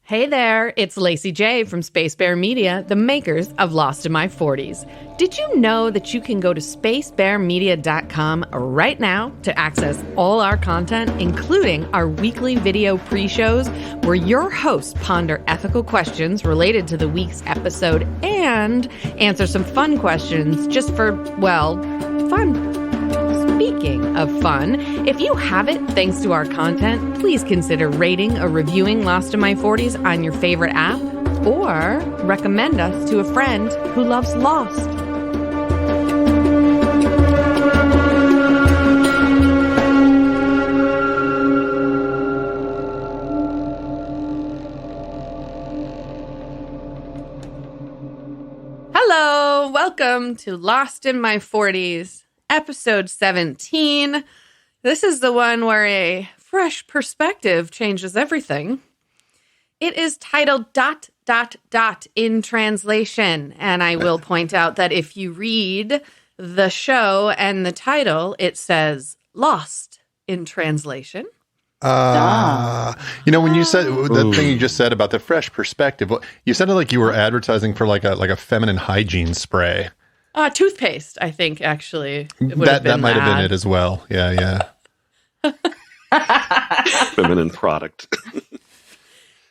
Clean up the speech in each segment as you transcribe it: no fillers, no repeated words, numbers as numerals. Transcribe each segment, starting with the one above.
Hey there, it's Lacy J from Space Bear Media, the makers of Lost in My 40s. Did you know that you can go to spacebearmedia.com right now to access all our content, including our weekly video pre-shows where your hosts ponder ethical questions related to the week's episode and answer some fun questions just for, well, fun. Speaking of fun, if you have it thanks to our content, please consider rating or reviewing Lost in My 40s on your favorite app, or recommend us to a friend who loves Lost. Hello, welcome to Lost in My 40s. Episode 17. This is the one where a fresh perspective changes everything. It is titled ... in translation. And I will point out that if you read the show and the title, it says Lost in translation. When you said the thing you just said about the fresh perspective, you sounded like you were advertising for like a feminine hygiene spray. Toothpaste, I think, actually. That might have been it as well. Yeah. Feminine product.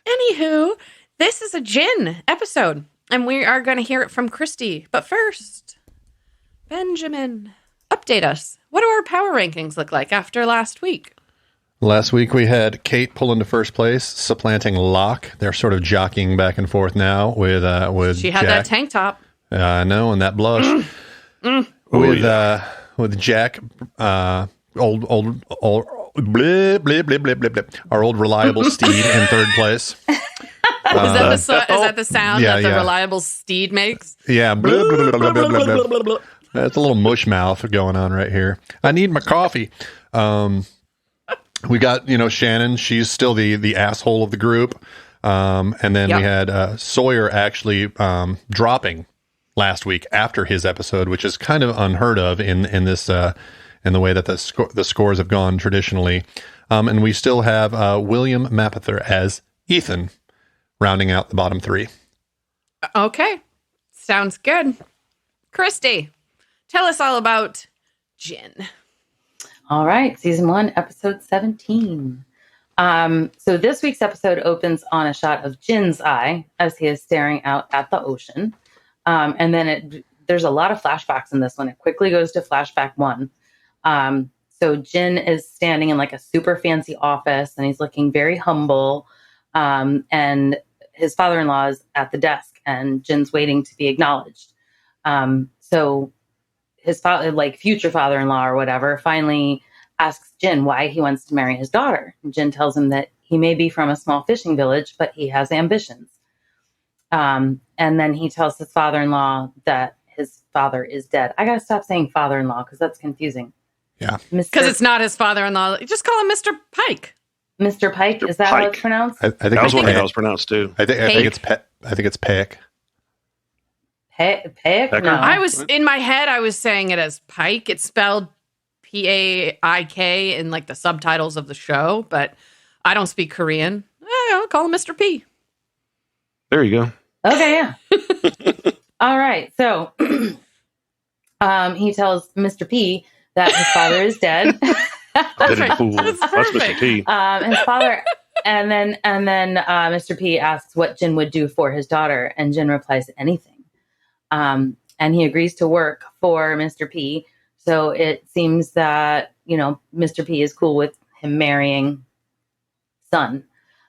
Anywho, this is a gin episode, and we are going to hear it from Christy. But first, Benjamin, update us. What do our power rankings look like after last week? Last week we had Kate pull into first place, supplanting Locke. They're sort of jockeying back and forth now with She had Jack. that tank top. I know, and that blush. With Jack, old blip, blip, blip, blip, blip, blip. Our old reliable steed in third place. Is that the sound that the reliable steed makes? Yeah. Blip, blip, blip, blip, blip, blip, blip, blip. That's a little mush mouth going on right here. I need my coffee. We got, Shannon. She's still the asshole of the group. And then we had Sawyer actually dropping last week after his episode, which is kind of unheard of in this in the way that the scores have gone traditionally. And we still have William Mapother as Ethan, rounding out the bottom three. Okay, sounds good. Christy, tell us all about gin. All right, season 1, episode 17. So this week's episode opens on a shot of Jin's eye as he is staring out at the ocean. And then there's a lot of flashbacks in this one. It quickly goes to flashback 1. So Jin is standing in like a super fancy office and he's looking very humble. And his father-in-law is at the desk and Jin's waiting to be acknowledged. So his future father-in-law or whatever finally asks Jin why he wants to marry his daughter. And Jin tells him that he may be from a small fishing village, but he has ambitions. And then he tells his father-in-law that his father is dead. I got to stop saying father-in-law because that's confusing. Yeah. Because it's not his father-in-law. Just call him Mr. Pike. Mr. Pike? Is that how it's pronounced? I think that was one how it's pronounced too. I think it's Peck. Peck? No. In my head, I was saying it as Pike. It's spelled P-A-I-K in like the subtitles of the show, but I don't speak Korean. I'll call him Mr. P. There you go. Okay, yeah. All right. So he tells Mr. P that his father is dead. That's right. That's Mr. P. His father, and then Mr. P asks what Jin would do for his daughter, and Jin replies anything. And he agrees to work for Mr. P. So it seems that Mr. P is cool with him marrying son.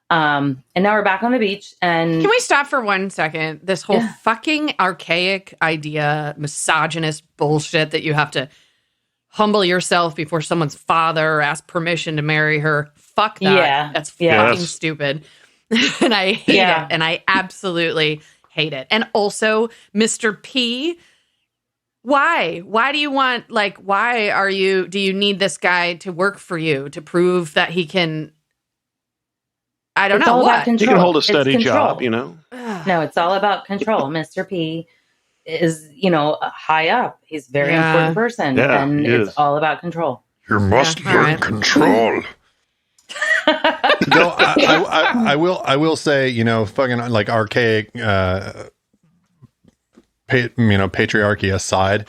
And now we're back on the beach. And can we stop for 1 second? This whole fucking archaic idea, misogynist bullshit that you have to humble yourself before someone's father or ask permission to marry her. Fuck that. Yeah. That's fucking stupid. And I hate it. And I absolutely hate it. And also, Mr. P, why? Why do you want, do you need this guy to work for you to prove that he can, I don't know what. He can hold a steady job, No, it's all about control. Mr. P is, high up. He's a very important person. And it's all about control. You must learn control. No, I will say, fucking like archaic, patriarchy aside,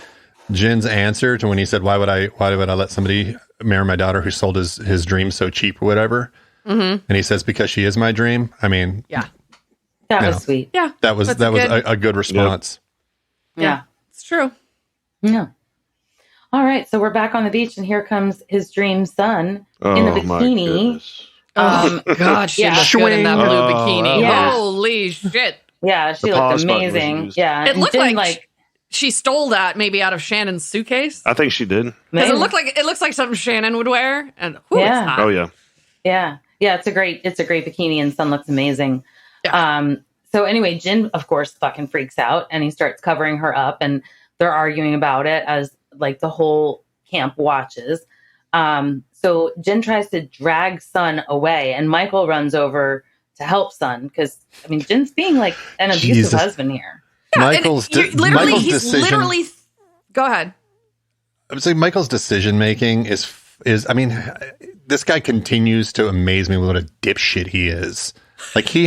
Jin's answer to when he said, why would I let somebody marry my daughter who sold his dream so cheap or whatever? Mm-hmm. And he says, because she is my dream. I mean, yeah, that was sweet. Yeah, that was a good response. Yeah, it's true. Yeah. All right, so we're back on the beach, and here comes his dream son in a bikini. Oh God, she looked good in that blue bikini. Yeah. Holy shit! Yeah, she looked amazing. Yeah, it looked like she stole that maybe out of Shannon's suitcase. I think she did. Because it looks like something Shannon would wear, and it's hot. Oh yeah. Yeah. It's a great bikini, and son looks amazing. Yeah. So anyway, Jin of course fucking freaks out, and he starts covering her up, and they're arguing about it as like the whole camp watches. So Jin tries to drag Sun away, and Michael runs over to help Sun because Jin's being like an abusive husband here. Yeah, Michael's literally. Go ahead. I would say Michael's decision making is this guy continues to amaze me with what a dipshit he is. Like he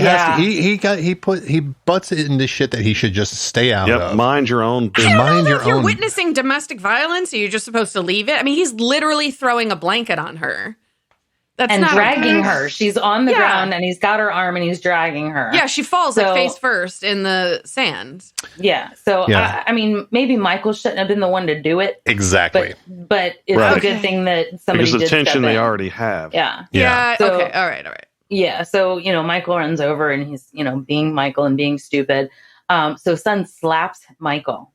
butts into shit that he should just stay out of. Mind your own business. If you're witnessing domestic violence, are you just supposed to leave it? He's literally throwing a blanket on her. And dragging her. She's on the ground, and he's got her arm, and he's dragging her. Yeah, she falls face first in the sand. Yeah. So, maybe Michael shouldn't have been the one to do it. Exactly. But it's a good thing that somebody did. Because the tension they already have. Yeah. So, okay. All right. Yeah. So, Michael runs over, and he's, being Michael and being stupid. So Sun slaps Michael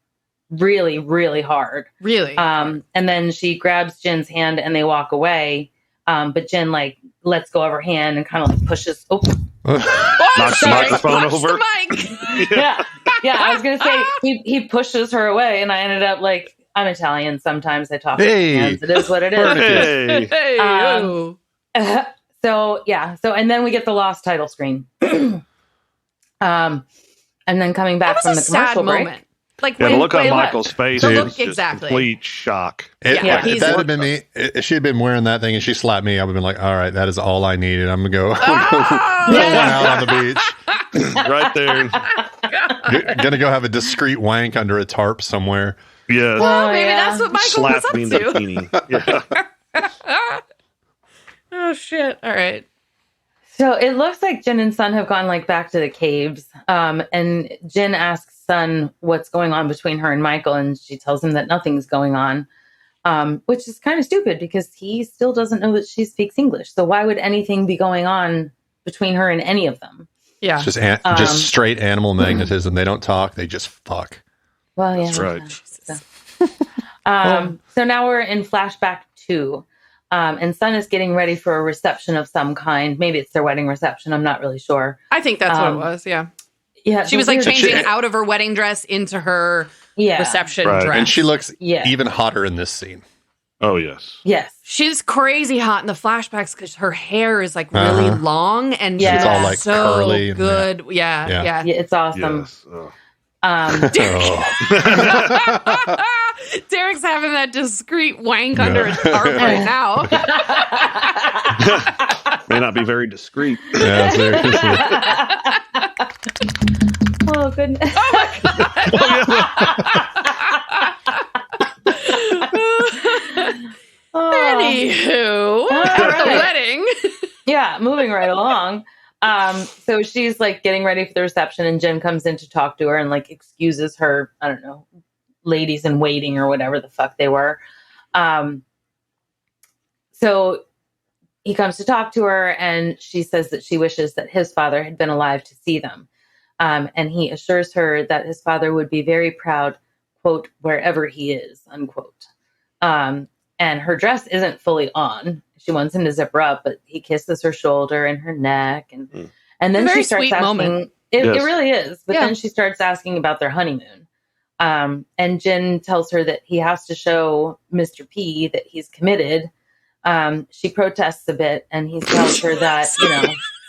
really, really hard. Really? And then she grabs Jin's hand, and they walk away. But Jin lets go of her hand and kind of pushes. Knocks the microphone over. The mic. Yeah. I was gonna say he pushes her away, and I ended up like, I'm Italian. Sometimes I talk with hands. It is what it is. So and then we get the lost title screen. And then coming back from the commercial break. Like the look on Michael's face is just complete shock. If that had been me, if she had been wearing that thing and she slapped me, I would have been like, all right, that is all I needed. I'm going to go out on the beach. Right there. Going to go have a discreet wank under a tarp somewhere. Yeah. Well, maybe that's what Michael was up me in the bikini. Yeah. Oh, shit. All right. So it looks like Jin and Sun have gone back to the caves. And Jin asks Sun what's going on between her and Michael, and she tells him that nothing's going on, which is kind of stupid because he still doesn't know that she speaks English. So why would anything be going on between her and any of them? Yeah, it's just straight animal magnetism. They don't talk; they just fuck. Well, yeah, that's right. So now we're in flashback 2. And Sun is getting ready for a reception of some kind. Maybe it's their wedding reception. I'm not really sure. I think that's what it was. Yeah. Yeah. She was changing out of her wedding dress into her reception dress. And she looks even hotter in this scene. Oh, yes. Yes. She's crazy hot in the flashbacks because her hair is really long and she's all so curly. Good. Yeah. It's awesome. Yes. Oh. Derek's having that discreet wank under a tarp right now. May not be very discreet. Yeah, seriously. Oh, goodness. Oh, my God. Anywho, the wedding. Yeah, moving right along. So she's getting ready for the reception, and Jin comes in to talk to her and excuses her, I don't know, ladies in waiting or whatever the fuck they were. So he comes to talk to her, and she says that she wishes that his father had been alive to see them. And he assures her that his father would be very proud, quote, wherever he is, unquote. And her dress isn't fully on. She wants him to zip her up, but he kisses her shoulder and her neck. And then she starts asking, moment. It really is. But then she starts asking about their honeymoon. And Jin tells her that he has to show Mr. P that he's committed. She protests a bit, and he tells her that,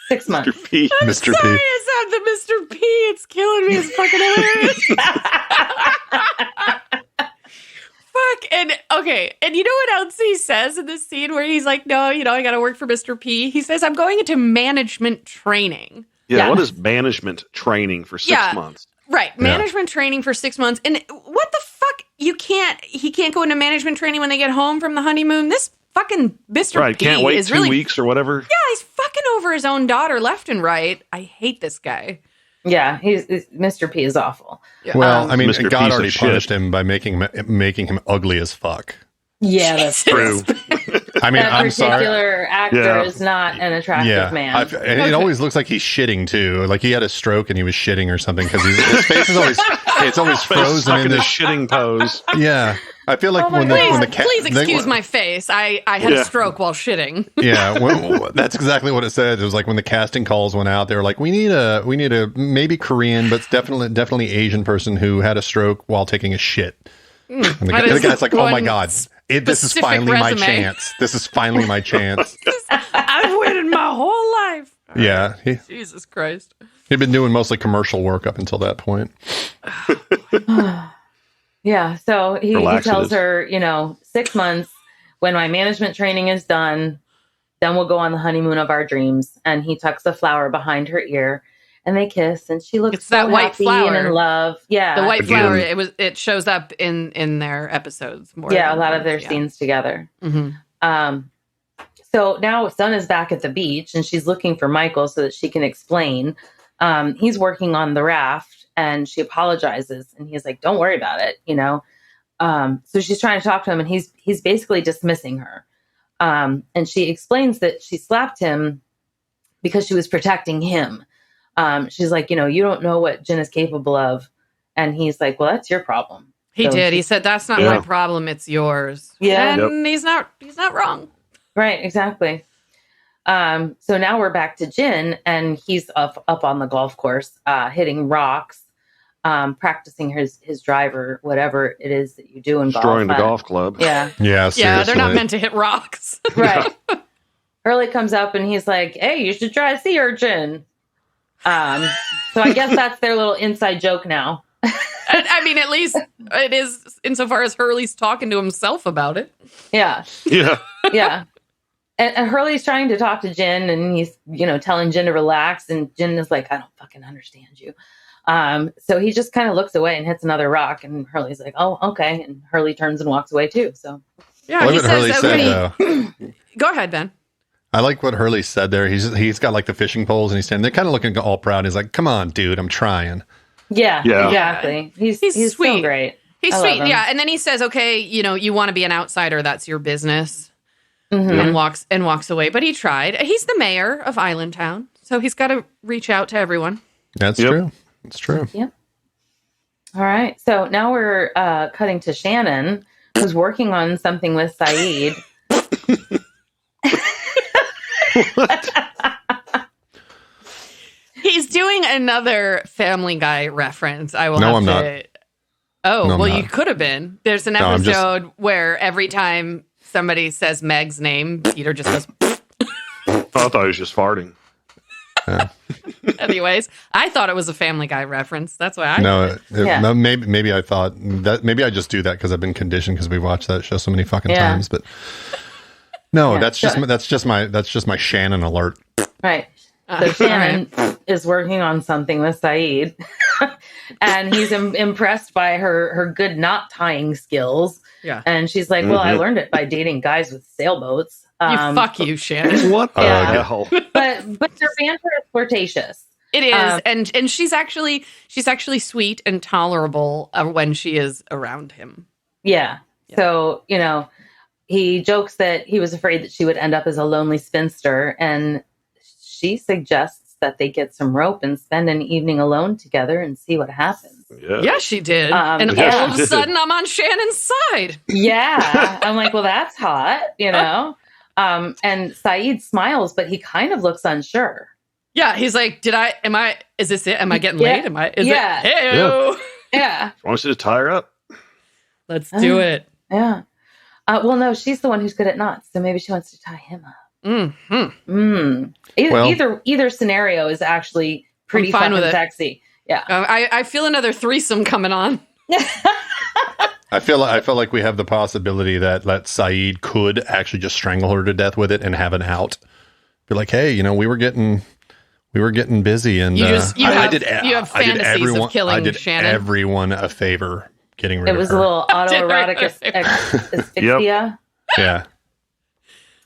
6 months. Mr. P. I'm sorry, I said the Mr. P. It's killing me. It's fucking hilarious. Fuck. And Okay, and you know what else he says in this scene where he's like, no, I got to work for Mr. P? He says, I'm going into management training. Yeah, what is management training for 6 months? Right, management training for 6 months. And what the fuck? He can't go into management training when they get home from the honeymoon? This fucking Mr. P can't wait is 2 weeks or whatever. Yeah, he's fucking over his own daughter left and right. I hate this guy. Yeah, Mr. P is awful. Yeah. Well, I mean, Mr. God Piece already of punished shit. him by making him ugly as fuck. Yeah, that's True. I mean, that I'm sorry. particular actor is not an attractive man. And it always looks like he's shitting too. Like he had a stroke and he was shitting or something because his face is always frozen in this this shitting pose. Yeah, I feel like when the cat. Please excuse my face. I had a stroke while shitting. Yeah, that's exactly what it said. It was like when the casting calls went out, they were like, we need a maybe Korean, but definitely Asian person who had a stroke while taking a shit. And the guy's like, oh my God. This is finally my chance. This is finally my chance. I've waited my whole life. Yeah. Jesus Christ. He'd been doing mostly commercial work up until that point. Yeah. So he tells her, 6 months, when my management training is done, then we'll go on the honeymoon of our dreams. And he tucks a flower behind her ear. And they kiss, and she looks so white happy flower. and in love. Yeah, the white flower. It shows up in their episodes more. Yeah, a lot of their scenes together. Mm-hmm. So now Sun is back at the beach, and she's looking for Michael so that she can explain. He's working on the raft, and she apologizes, and he's like, "Don't worry about it," So she's trying to talk to him, and he's basically dismissing her. And she explains that she slapped him because she was protecting him. She's like, you don't know what Jin is capable of. And he's like, well, that's your problem. He did. He said, that's not my problem. It's yours. Yeah. And he's not wrong. Right. Exactly. So now we're back to Jin, and he's up on the golf course, hitting rocks, practicing his driver, whatever it is that you do in golf. Destroying the golf club. Yeah. Yeah. Seriously. Yeah. They're not meant to hit rocks. Right. Hurley comes up and he's like, hey, you should try sea urchin. So I guess that's their little inside joke now. I mean, at least it is insofar as Hurley's talking to himself about it. Yeah. Yeah. Yeah. And Hurley's trying to talk to Jin, and he's, telling Jin to relax. And Jin is like, I don't fucking understand you. So he just kind of looks away and hits another rock. And Hurley's like, oh, okay. And Hurley turns and walks away too. So yeah, he says, okay. Go ahead, Ben. I like what Hurley said there. He's got like the fishing poles, and he's standing there kind of looking all proud. He's like, come on, dude, I'm trying. Yeah. Exactly. He's sweet. So great. He's sweet. Yeah. And then he says, okay, you want to be an outsider. That's your business. Mm-hmm. And walks away. But he tried. He's the mayor of Island Town, so he's got to reach out to everyone. That's true. It's true. Yep. All right. So now we're cutting to Shannon, who's working on something with Saeed. He's doing another Family Guy reference. I'm not. Oh, no, well, you could have been. There's an episode where every time somebody says Meg's name, Peter just goes. I thought he was just farting. Yeah. Anyways, I thought it was a Family Guy reference. That's why maybe I thought that maybe I just do that because I've been conditioned because we watched that show so many fucking times. But no, that's just my Shannon alert. Right. So Shannon is working on something with Saeed, and he's impressed by her good knot tying skills. Yeah. And she's like, well, I learned it by dating guys with sailboats. Fuck you, Shannon. What the hell? But their banter is flirtatious. It is. And she's actually sweet and tolerable when she is around him. Yeah. So, he jokes that he was afraid that she would end up as a lonely spinster, and she suggests that they get some rope and spend an evening alone together and see what happens. Yeah, she did. And all of a sudden, I'm on Shannon's side. Yeah. I'm like, well, that's hot, And Saeed smiles, but he kind of looks unsure. Yeah, he's like, is this it? Am I getting late? Is it? Hey-o. Yeah. Wants you to tie her up. Let's do it. Yeah. Well, no, she's the one who's good at knots, so maybe she wants to tie him up. Mm-hmm. Either scenario is actually pretty fucking sexy. Yeah. I feel another threesome coming on. I feel like we have the possibility that Saeed could actually just strangle her to death with it and have an out. Be like, hey, we were getting busy, and you have fantasies of killing Shannon. Everyone a favor getting rid of her. It was a little autoerotic asphyxia. Yeah.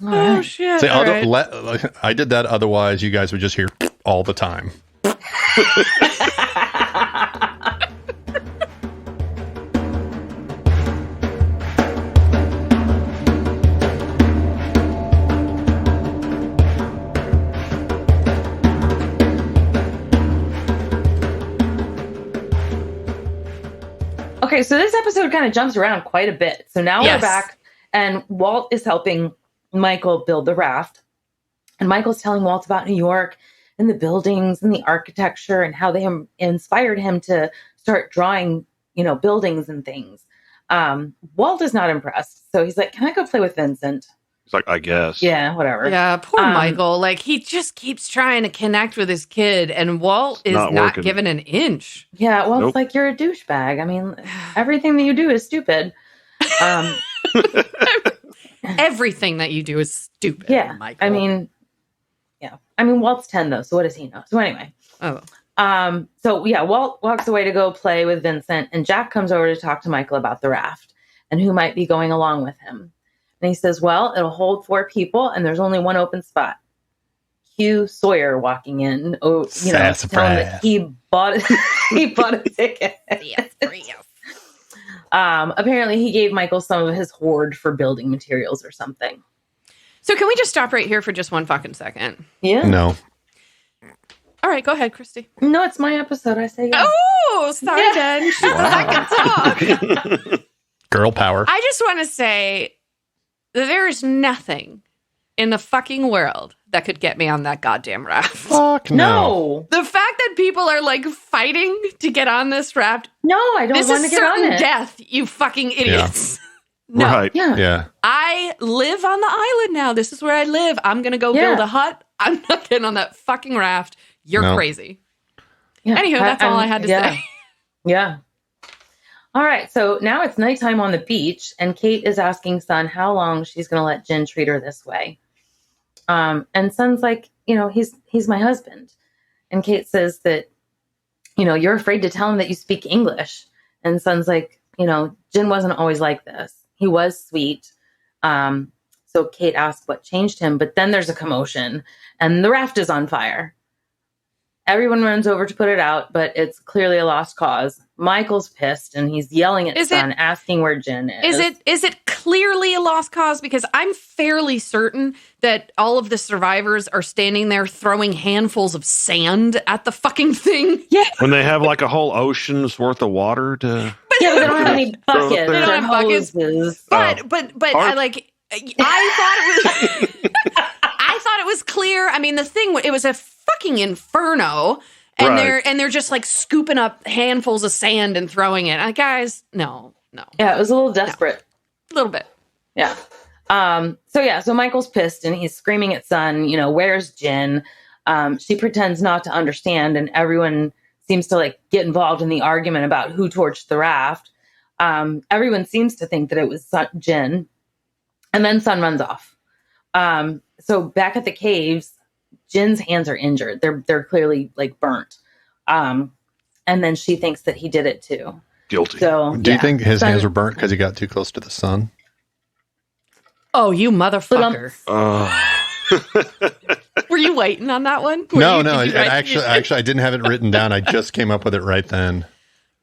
Oh shit! See, I did that. Otherwise, you guys would just hear all the time. Okay, so this episode kind of jumps around quite a bit. So now we're back, and Walt is helping Michael build the raft. And Michael's telling Walt about New York and the buildings and the architecture and how they inspired him to start drawing, buildings and things. Walt is not impressed. So he's like, can I go play with Vincent? It's like, I guess. Yeah, whatever. Yeah, poor Michael. Like, he just keeps trying to connect with his kid, and Walt is not giving an inch. Yeah, well, It's like, you're a douchebag. I mean, everything that you do is stupid. Everything that you do is stupid, yeah, Michael. I mean, Walt's 10, though, so what does he know? So anyway. Walt walks away to go play with Vincent, and Jack comes over to talk to Michael about the raft and who might be going along with him. And he says, well, it'll hold 4 people, and there's only one open spot. Hugh Sawyer walking in, telling that he bought a ticket. Yes. Apparently, he gave Michael some of his hoard for building materials or something. So can we just stop right here for just one fucking second? Yeah. No. All right, go ahead, Christy. No, it's my episode. I say yeah. Oh, sorry, Jen. I can talk. Girl power. I just want to say that there is nothing in the fucking world that could get me on that goddamn raft. Fuck no. The fact that people are like fighting to get on this raft. No, I don't want to get on it. This is certain death, you fucking idiots. Yeah. No. Right. Yeah. I live on the island now. This is where I live. I'm going to go build a hut. I'm not getting on that fucking raft. You're crazy. Yeah. Anywho, that's all I had to say. Yeah. All right. So now it's nighttime on the beach, and Kate is asking Son how long she's going to let Jen treat her this way. And Son's like, he's my husband. And Kate says that, you're afraid to tell him that you speak English. And Son's like, Jen wasn't always like this. He was sweet. So Kate asks what changed him, but then there's a commotion and the raft is on fire. Everyone runs over to put it out, but it's clearly a lost cause. Michael's pissed and he's yelling at Son, asking where Jen is. Is it clearly a lost cause? Because I'm fairly certain that all of the survivors are standing there throwing handfuls of sand at the fucking thing. Yeah. When they have like a whole ocean's worth of water to... Yeah, but they don't have any buckets. They don't have buckets. But I thought it was clear. I mean, it was a fucking inferno. And they're just like scooping up handfuls of sand and throwing it. Guys, no. Yeah, it was a little desperate. A little bit. Yeah. So Michael's pissed and he's screaming at Son, where's Jen? She pretends not to understand, and everyone seems to like get involved in the argument about who torched the raft. Everyone seems to think that it was Jen, and then Son runs off. So back at the caves, Jen's hands are injured. They're clearly like burnt. And then she thinks that he did it too. Guilty. So do you think his hands were burnt because he got too close to the sun? Oh, you motherfucker. Were you waiting on that one? No. Actually, I didn't have it written down. I just came up with it right then.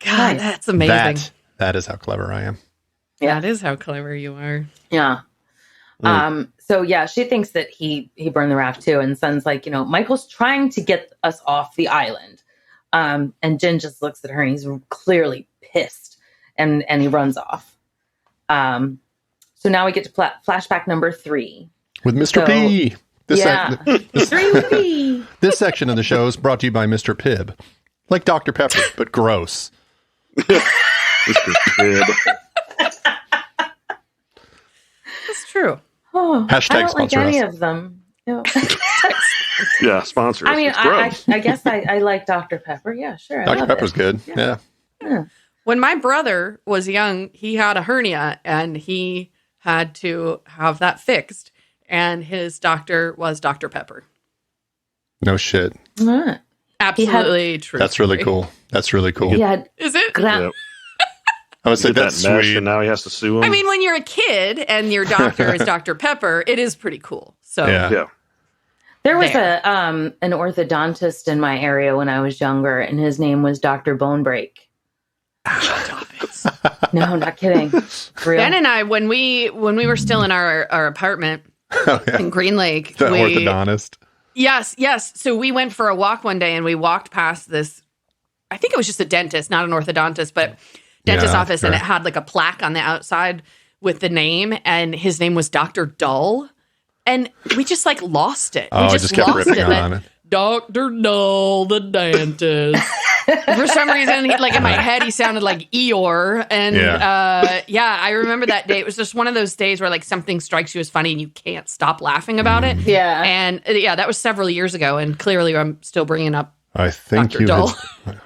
God, that's amazing. That is how clever I am. Yeah, that is how clever you are. Yeah. So she thinks that he burned the raft too. And Son's like, Michael's trying to get us off the island. And Jen just looks at her and he's clearly pissed and he runs off. So now we get to flashback number 3. With Mr. P. This section of the show is brought to you by Mr. Pibb. Like Dr. Pepper, but gross. Mr. Pibb. That's true. Oh, Hashtag I don't sponsor like any us. of them. No. Yeah, sponsor us. I mean, I guess I like Dr. Pepper. Yeah, sure. Dr. Pepper's good. Yeah. When my brother was young, he had a hernia and he had to have that fixed. And his doctor was Dr. Pepper. No shit. Absolutely true. That's really cool. That's really cool. Is it? Yep. I would say that's that sweet. And now he has to sue him. I mean, when you're a kid and your doctor is Dr. Pepper, it is pretty cool. So yeah. There was an orthodontist in my area when I was younger, and his name was Dr. Bonebreak. No, not kidding. Real. Ben and I, when we were still in our apartment in Green Lake, the orthodontist. Yes. So we went for a walk one day and we walked past this, I think it was just a dentist, not an orthodontist, but dentist office. And it had like a plaque on the outside with the name, and his name was Dr. Dull. And we just like lost it. Oh, we just kept lost ripping on it. Dr. Dull, the dentist. For some reason, like in my head, he sounded like Eeyore. And I remember that day. It was just one of those days where like something strikes you as funny and you can't stop laughing about it. Yeah. And that was several years ago. And clearly I'm still bringing up I think Dr. Dull.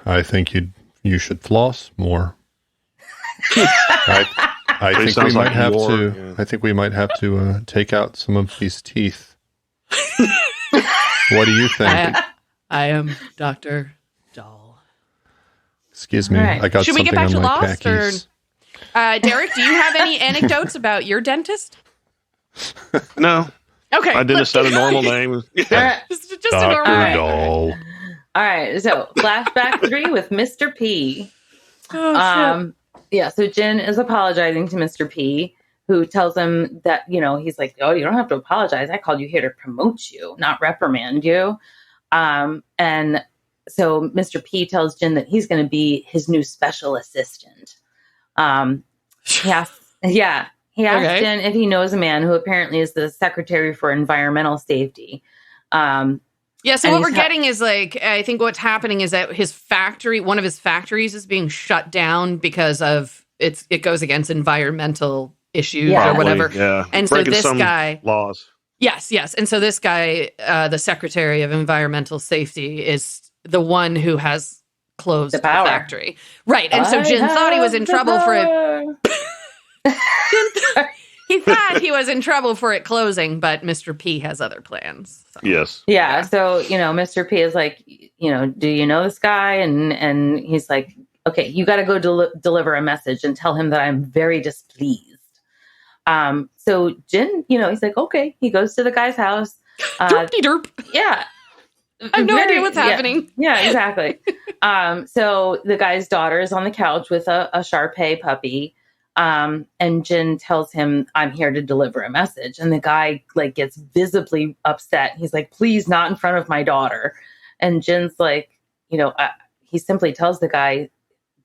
I think you should floss more. I think we might have to. Yeah. I think we might have to take out some of these teeth. What do you think? I am Dr. Dull. Excuse me. Right. I got Should we something get back on to my Lost? Or, Derek, do you have any anecdotes about your dentist? No. Okay. My dentist had a normal name. Yeah. Just a normal name. Dull. All right. So flashback 3 with Mr. P. So Jin is apologizing to Mr. P, who tells him that, he's like, oh, you don't have to apologize. I called you here to promote you, not reprimand you. And so Mr. P tells Jin that he's going to be his new special assistant. He asks Jin if he knows a man who apparently is the secretary for environmental safety. So what we're getting is like, I think what's happening is that one of his factories is being shut down because of it goes against environmental issues or whatever. Yeah. And so this guy laws. Yes. And so this guy, the Secretary of Environmental Safety, is the one who has closed the factory. Right. And so Jin thought he was in trouble for it. He thought he was in trouble for it closing, but Mr. P has other plans. So. Yes. Yeah. So, Mr. P is like, do you know this guy? And he's like, okay, you got to go deliver a message and tell him that I'm very displeased. So Jin, he's like, okay. He goes to the guy's house. Derp. Yeah. I have no idea what's happening. Yeah, exactly. So the guy's daughter is on the couch with a Shar-Pei puppy. And Jin tells him, I'm here to deliver a message. And the guy like gets visibly upset. He's like, please, not in front of my daughter. And Jin's like, he simply tells the guy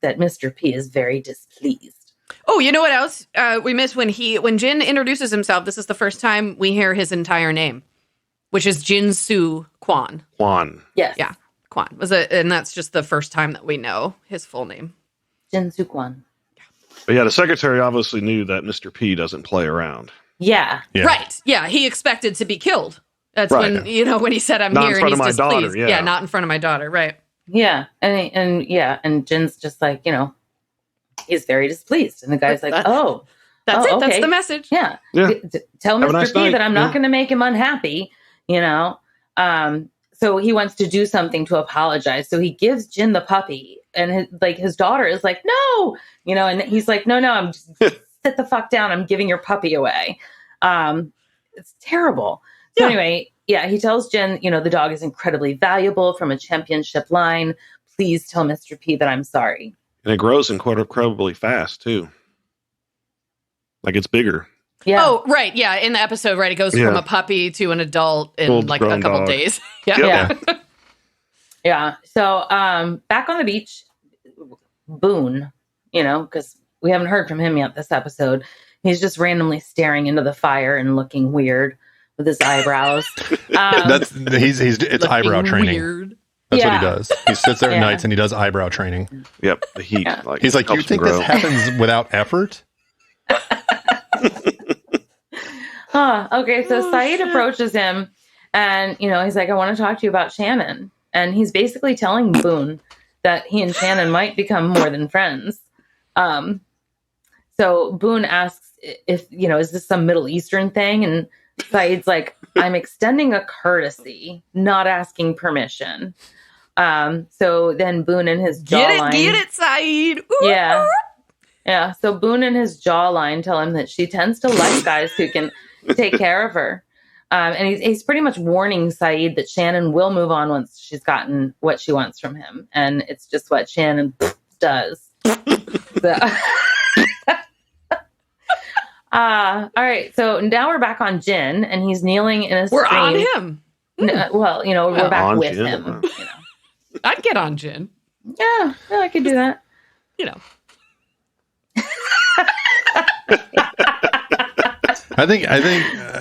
that Mr. P is very displeased. Oh, you know what else we missed when Jin introduces himself? This is the first time we hear his entire name, which is Jin-Soo Kwon. Yes. Yeah, Kwon. And that's just the first time that we know his full name. Jin-Soo Kwon. But the secretary obviously knew that Mr. P doesn't play around. Yeah. Right. Yeah, he expected to be killed. That's when he said, I'm not here and he's displeased. Daughter, yeah, not in front of my daughter. Right. Yeah. And Jin's just like, he's very displeased. And the guy's like, that's it. Okay. That's the message. Yeah. Tell Mr. P that I'm not going to make him unhappy, So he wants to do something to apologize. So he gives Jin the puppy, and his daughter is like, no, and he's like, no, I'm just sit the fuck down. I'm giving your puppy away. It's terrible. So anyway, he tells Jin, the dog is incredibly valuable from a championship line. Please tell Mr. P that I'm sorry. And it grows incredibly fast too. Like it's bigger. Yeah. Oh, right. Yeah. In the episode, right, it goes from a puppy to an adult in like a couple days. Yeah. Yeah. So back on the beach, Boone, because we haven't heard from him yet this episode. He's just randomly staring into the fire and looking weird with his eyebrows. It's eyebrow training. Weird. That's what he does. He sits there at nights and he does eyebrow training. Yep. The heat. Yeah. He's like, you think this happens without effort? Okay, so Saeed approaches him and, he's like, I want to talk to you about Shannon. And he's basically telling Boone that he and Shannon might become more than friends. So Boone asks if, is this some Middle Eastern thing? And Saeed's like, I'm extending a courtesy, not asking permission. So then Boone and his jawline. Get it, Saeed. Ooh. Yeah. Yeah. So Boone and his jawline tell him that she tends to like guys who can take care of her. And he's pretty much warning Saeed that Shannon will move on once she's gotten what she wants from him. And it's just what Shannon does. So. All right. So now we're back on Jin, and he's kneeling in a We're stream. on him. We're back with Jin. him. I'd get on Jin. Yeah, I could do that. I think,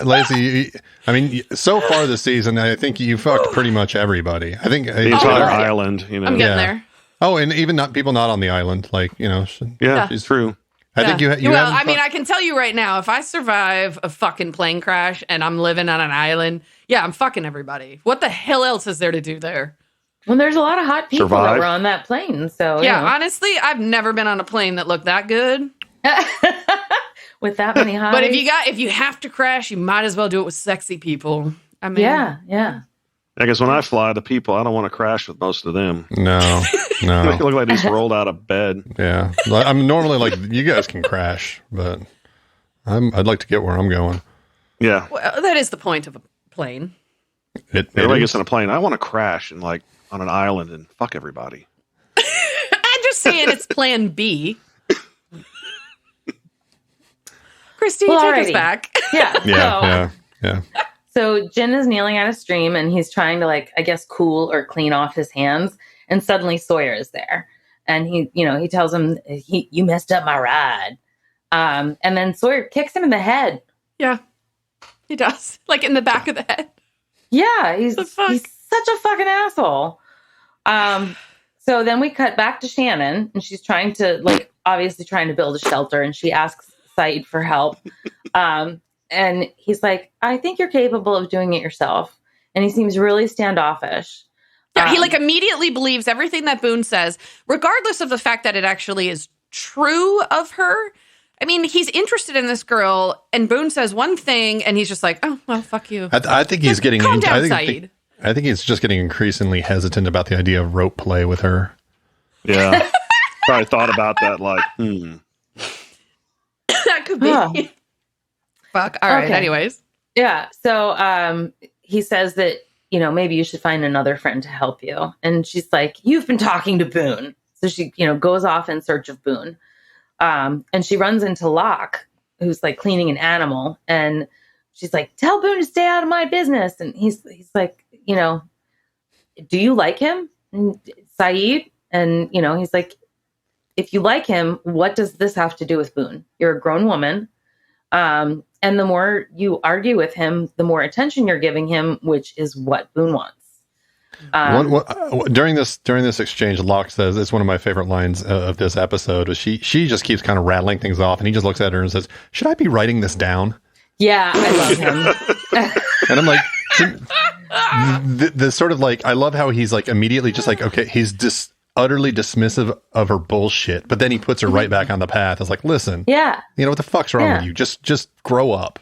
Lacy. I mean, so far this season, I think you fucked pretty much everybody. I think The entire island, I'm getting there. Oh, and even people not on the island, It's true. I think you. Well, I mean, I can tell you right now, if I survive a fucking plane crash and I'm living on an island, I'm fucking everybody. What the hell else is there to do there? Well, there's a lot of hot people Survive. that were on that plane. So honestly, I've never been on a plane that looked that good. With that many hotties. But if you have to crash, you might as well do it with sexy people. I mean, yeah. I guess when I fly to people, I don't want to crash with most of them. No. They look like they just rolled out of bed. Yeah, I'm normally like, you guys can crash, but I'd like to get where I'm going. Yeah. Well, that is the point of a plane. Everybody gets on a plane. I want to crash and on an island and fuck everybody. I'm just saying it's plan B. Christy, take us back. Yeah. Yeah. So Jin is kneeling at a stream, and he's trying to, cool or clean off his hands. And suddenly Sawyer is there. And he tells him, you messed up my ride. And then Sawyer kicks him in the head. Yeah, he does. Like in the back of the head. Yeah, he's such a fucking asshole. So then we cut back to Shannon, and she's trying to, obviously trying to build a shelter. And she asks Saeed for help. And he's like, I think you're capable of doing it yourself. And he seems really standoffish. Yeah, he immediately believes everything that Boone says, regardless of the fact that it actually is true of her. I mean, he's interested in this girl, and Boone says one thing, and he's just like, "Oh, well, fuck you." I think he's getting. Calm down, Saeed. I think he's just getting increasingly hesitant about the idea of rope play with her. Yeah, probably thought about that. That could be. Fuck. All right. Okay. Anyways. Yeah. So he says that, maybe you should find another friend to help you. And she's like, you've been talking to Boone. So she, goes off in search of Boone. And she runs into Locke, who's cleaning an animal. And she's like, tell Boone to stay out of my business. And he's like, do you like him? And Saeed? And, he's like, if you like him, what does this have to do with Boone? You're a grown woman. And the more you argue with him, the more attention you're giving him, which is what Boone wants. During this exchange, Locke says, it's one of my favorite lines of this episode, was she just keeps kind of rattling things off, and he just looks at her and says, should I be writing this down? Yeah, I love him. And I'm like, the sort of I love how he's immediately just okay, he's just utterly dismissive of her bullshit, but then he puts her right back on the path. It's like, listen, what the fuck's wrong with you? Just grow up.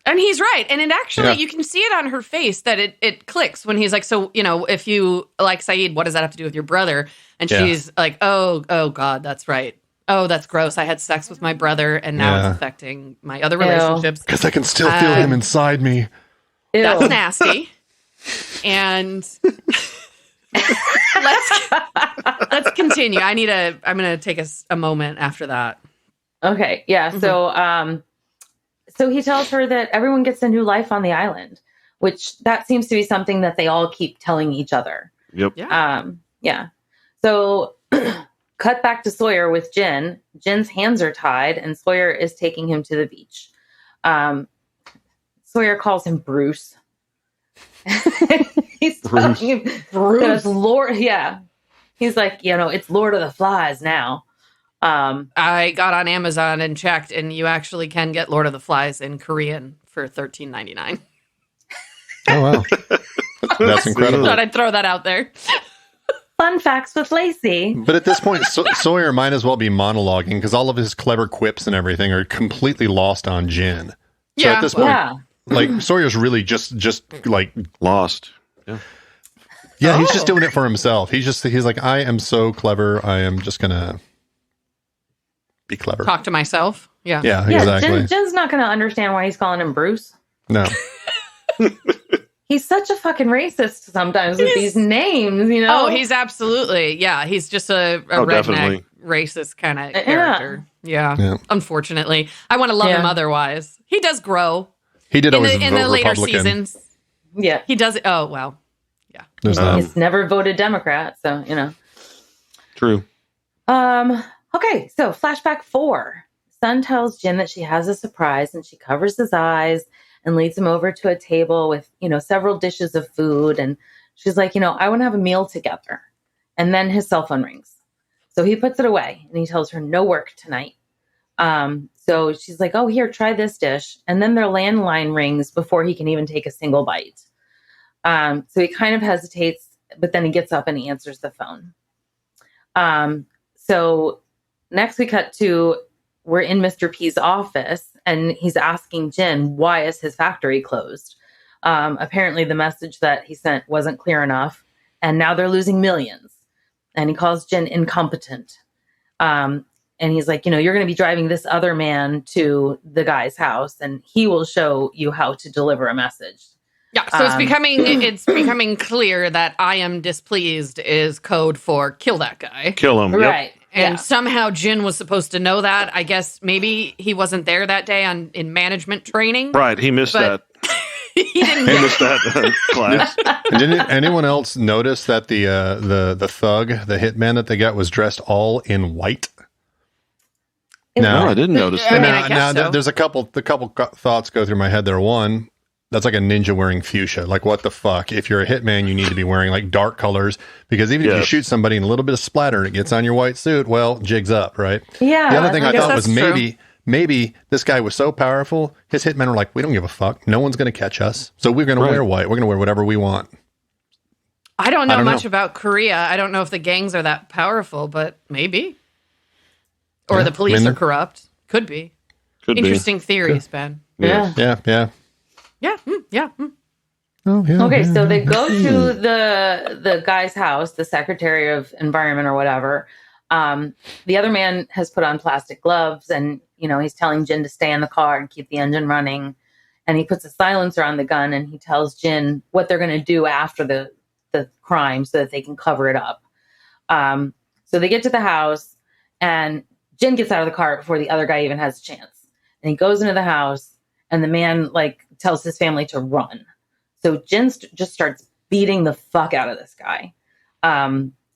And he's right. And it actually, you can see it on her face that it clicks when he's like, so, if you like Saeed, what does that have to do with your brother? And she's like, oh God, that's right. Oh, that's gross. I had sex with my brother, and now it's affecting my other relationships. Because I can still feel him inside me. Ew. That's nasty. And let's continue. I'm going to take a moment after that. Okay. Yeah. Mm-hmm. So he tells her that everyone gets a new life on the island, which that seems to be something that they all keep telling each other. Yep. Yeah. So cut back to Sawyer with Jin. Jin's hands are tied, and Sawyer is taking him to the beach. Sawyer calls him Bruce. He's telling him Bruce. Lord. Yeah. He's like, it's Lord of the Flies now. I got on Amazon and checked, and you actually can get Lord of the Flies in Korean for $13.99. Oh, wow. That's incredible. Thought I'd throw that out there. Fun facts with Lacy. But at this point, Sawyer might as well be monologuing because all of his clever quips and everything are completely lost on Jen. So at this point, like Sawyer's really just like lost. Yeah, he's just doing it for himself. He's like, I am so clever. I am just gonna be clever. Talk to myself. Yeah, exactly. Jen's not going to understand why he's calling him Bruce. No. He's such a fucking racist sometimes with these names, you know? Oh, he's absolutely. Yeah, he's just a redneck, definitely. racist kind of character. Yeah. Unfortunately. I want to love him otherwise. He does grow. He did always in vote the later Republican. seasons. Yeah. He does. Oh, well. Yeah. He's never voted Democrat, so, you know. True. Okay, so flashback 4. Sun tells Jen that she has a surprise, and she covers his eyes and leads him over to a table with, several dishes of food. And she's like, I want to have a meal together. And then his cell phone rings. So he puts it away and he tells her no work tonight. So she's like, oh, here, try this dish. And then their landline rings before he can even take a single bite. So he kind of hesitates, but then he gets up and he answers the phone. So next we cut to, we're in Mr. P's office and he's asking Jen, why is his factory closed? Apparently the message that he sent wasn't clear enough and now they're losing millions. And he calls Jen incompetent. And he's like, you're going to be driving this other man to the guy's house and he will show you how to deliver a message. Yeah, so it's becoming clear that I am displeased is code for kill that guy. Kill him. Right. Yep. And somehow Jin was supposed to know that. I guess maybe he wasn't there that day in management training. Right, he missed that. He didn't He missed that class. And didn't anyone else notice that the thug, the hitman that they got, was dressed all in white? No, I didn't notice that. I guess so. There's a couple thoughts go through my head there. One, that's like a ninja wearing fuchsia. Like, what the fuck? If you're a hitman, you need to be wearing like dark colors because even if you shoot somebody and a little bit of splatter and it gets on your white suit, well, jig's up, right? Yeah. The other thing I thought was true. maybe this guy was so powerful, his hitmen were like, we don't give a fuck. No one's going to catch us. So we're going to wear white. We're going to wear whatever we want. I don't know much about Korea. I don't know if the gangs are that powerful, but maybe. Or the police are corrupt. Could be. Interesting theories, Ben. Yeah. Yeah. Oh, yeah. Okay, so they go to the guy's house, the Secretary of Environment or whatever. The other man has put on plastic gloves and, he's telling Jin to stay in the car and keep the engine running. And he puts a silencer on the gun and he tells Jin what they're going to do after the crime so that they can cover it up. So they get to the house and Jin gets out of the car before the other guy even has a chance. And he goes into the house and the man tells his family to run. So Jin just starts beating the fuck out of this guy.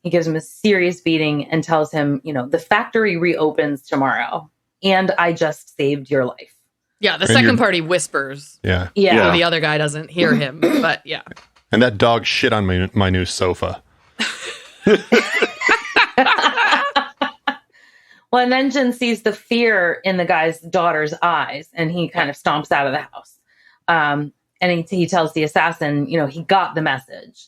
He gives him a serious beating and tells him, the factory reopens tomorrow and I just saved your life. Yeah, the second part he whispers. Yeah. So the other guy doesn't hear him, but yeah. And that dog shit on my new sofa. Well, and then Jin sees the fear in the guy's daughter's eyes and he kind of stomps out of the house. And he tells the assassin, he got the message.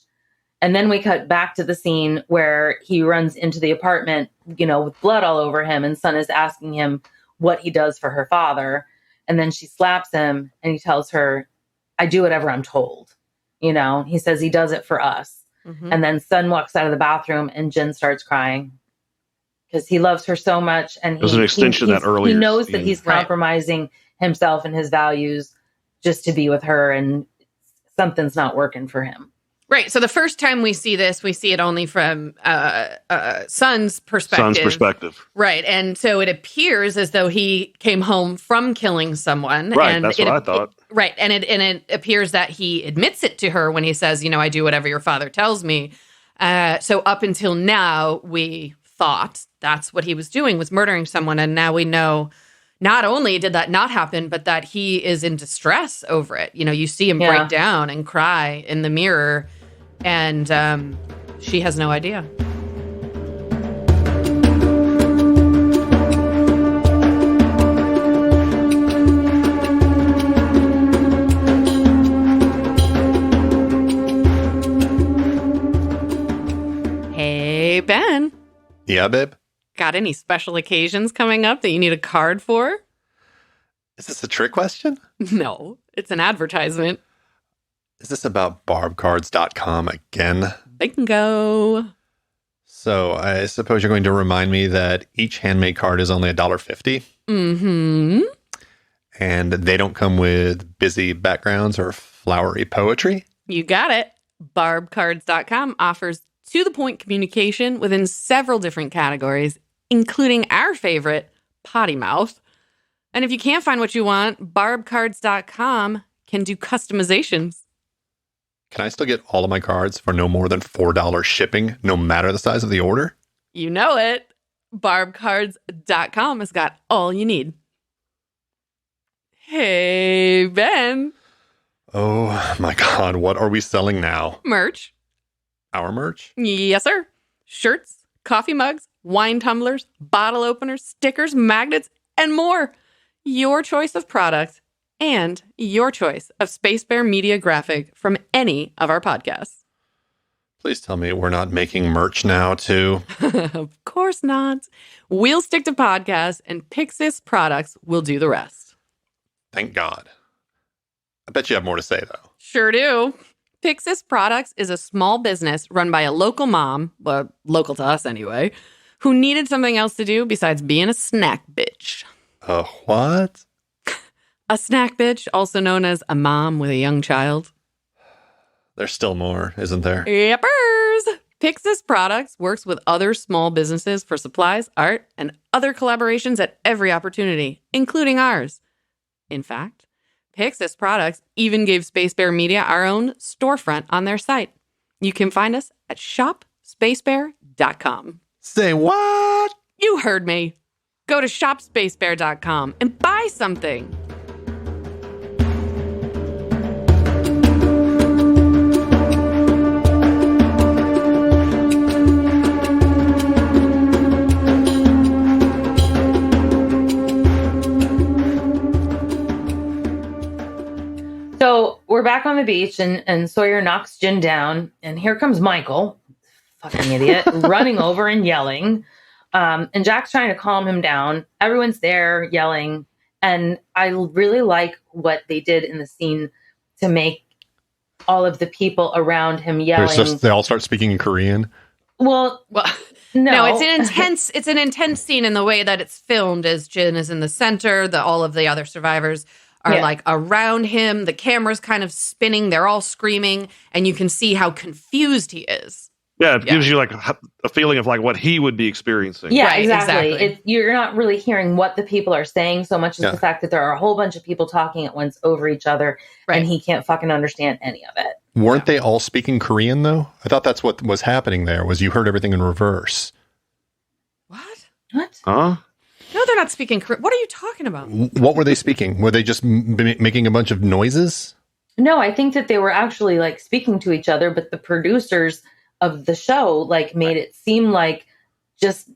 And then we cut back to the scene where he runs into the apartment, with blood all over him. And Sun is asking him what he does for her father. And then she slaps him and he tells her, I do whatever I'm told. He says he does it for us. Mm-hmm. And then Sun walks out of the bathroom and Jin starts crying because he loves her so much. And there's an extension that earlier. He knows that he's compromising himself and his values just to be with her, and something's not working for him. Right. So the first time we see this, we see it only from Sun's perspective. Right. And so it appears as though he came home from killing someone. Right. And that's what I thought. Right. And it appears that he admits it to her when he says, I do whatever your father tells me. So up until now, we thought that's what he was doing, was murdering someone. And now we know not only did that not happen, but that he is in distress over it. You see him break down and cry in the mirror. And she has no idea. Yeah, babe? Got any special occasions coming up that you need a card for? Is this a trick question? No, it's an advertisement. Is this about barbcards.com again? Bingo. So I suppose you're going to remind me that each handmade card is only $1.50. Mm-hmm. And they don't come with busy backgrounds or flowery poetry. You got it. Barbcards.com offers to-the-point communication within several different categories, including our favorite, potty mouth. And if you can't find what you want, barbcards.com can do customizations. Can I still get all of my cards for no more than $4 shipping, no matter the size of the order? You know it. Barbcards.com has got all you need. Hey, Ben. Oh my God, what are we selling now? Merch. Our merch? Yes, sir. Shirts, coffee mugs, wine tumblers, bottle openers, stickers, magnets, and more. Your choice of product and your choice of Space Bear Media graphic from any of our podcasts. Please tell me we're not making merch now, too. Of course not. We'll stick to podcasts, and Pixis products will do the rest. Thank God. I bet you have more to say, though. Sure do. Pixis Products is a small business run by a local mom, well, local to us anyway, who needed something else to do besides being a snack bitch. What? A snack bitch, also known as a mom with a young child. There's still more, isn't there? Yepers! Pixis Products works with other small businesses for supplies, art, and other collaborations at every opportunity, including ours. In fact, Pixis Products even gave Space Bear Media our own storefront on their site. You can find us at shopspacebear.com. Say what? You heard me. Go to shopspacebear.com and buy something. So we're back on the beach, and Sawyer knocks Jen down, and here comes Michael, fucking idiot, running over and yelling. And Jack's trying to calm him down. Everyone's there yelling, and I really like what they did in the scene to make all of the people around him yelling. They all start speaking in Korean. Well, no, it's an intense scene in the way that it's filmed. As Jen is in the center, all of the other survivors are like around him. The camera's kind of spinning. They're all screaming, and you can see how confused he is. Yeah, it gives you like a feeling of like what he would be experiencing. Yeah, Right, exactly. You're not really hearing what the people are saying so much as the fact that there are a whole bunch of people talking at once over each other, and he can't fucking understand any of it. Weren't they all speaking Korean, though? I thought that's what was happening there, was you heard everything in reverse. What? Huh? No, they're not speaking Korean. What are you talking about? What were they speaking? Were they just making a bunch of noises? No, I think that they were actually like speaking to each other, but the producers of the show like made it seem like just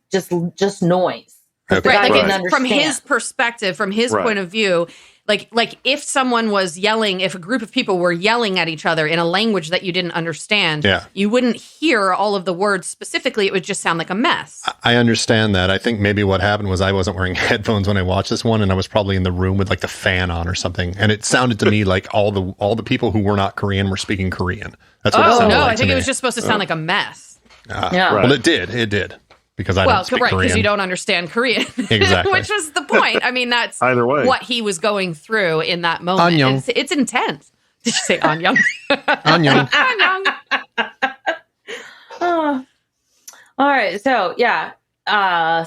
noise. Okay. Right, like didn't from his understand. perspective, from his point of view, like if someone was yelling, if a group of people were yelling at each other in a language that you didn't understand, you wouldn't hear all of the words specifically. It would just sound like a mess. I understand that. I think maybe what happened was I wasn't wearing headphones when I watched this one, and I was probably in the room with like the fan on or something. And it sounded to me like all the people who were not Korean were speaking Korean. That's what it sounded like. I think it was just supposed to sound like a mess. Well, it did. Because I don't speak Korean. Because you don't understand Korean. Exactly. Which was the point. I mean, that's either way what he was going through in that moment. Annyeong. It's intense. Did you say Annyeong? Annyeong. Oh. All right. So,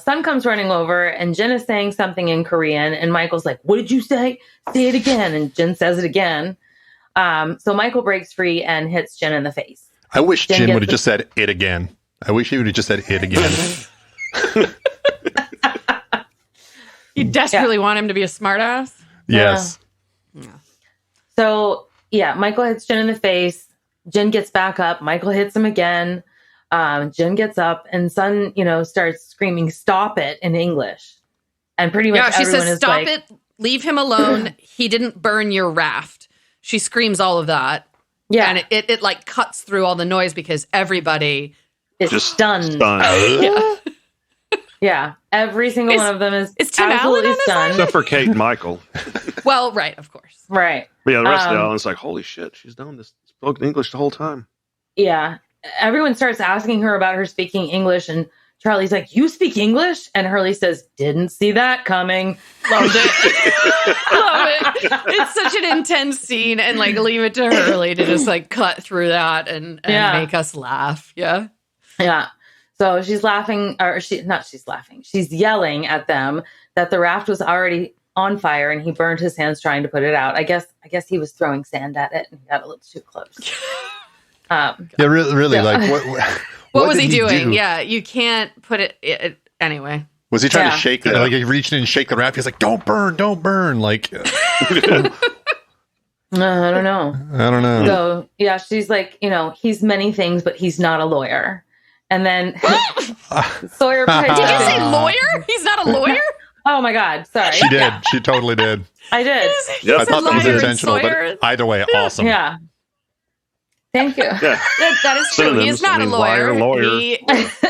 Sun comes running over, and Jen is saying something in Korean, and Michael's like, "What did you say? Say it again." And Jen says it again. So Michael breaks free and hits Jen in the face. I wish Jen would have just said it again. I wish he would have just said it again. You desperately want him to be a smartass? Yes. So, Michael hits Jen in the face. Jen gets back up. Michael hits him again. Jen gets up, and Sun, starts screaming, "Stop it," in English. And pretty much she everyone says, is "Stop like, it. Leave him alone. He didn't burn your raft." She screams all of that. Yeah. And it like cuts through all the noise because everybody is just stunned. Yeah. Yeah, every single one of them is Tim Allen on stunned. Except for Kate and Michael. Well, right, of course. Right. But yeah, the rest of the island's like, holy shit, she's known this, spoken English the whole time. Yeah. Everyone starts asking her about her speaking English, and Charlie's like, you speak English? And Hurley says, didn't see that coming. Loved it. Love it. It's such an intense scene, and like leave it to Hurley to just like cut through that and make us laugh. Yeah. Yeah. So she's laughing, or she's laughing. She's yelling at them that the raft was already on fire and he burned his hands trying to put it out. I guess he was throwing sand at it and he got a little too close. Yeah, really. Like, what was he doing? Yeah, you can't put it anyway. Was he trying to shake it? Like, he reached in and shake the raft. He's like, don't burn. Like, I don't know. So, yeah, she's like, he's many things, but he's not a lawyer. And then Sawyer pipes. Did you say lawyer? He's not a lawyer? Oh, my God. Sorry. She did. She totally did. I did. I thought that was intentional, but either way, awesome. Yeah. Thank you. Yeah. That is true. He is not a lawyer. Lawyer.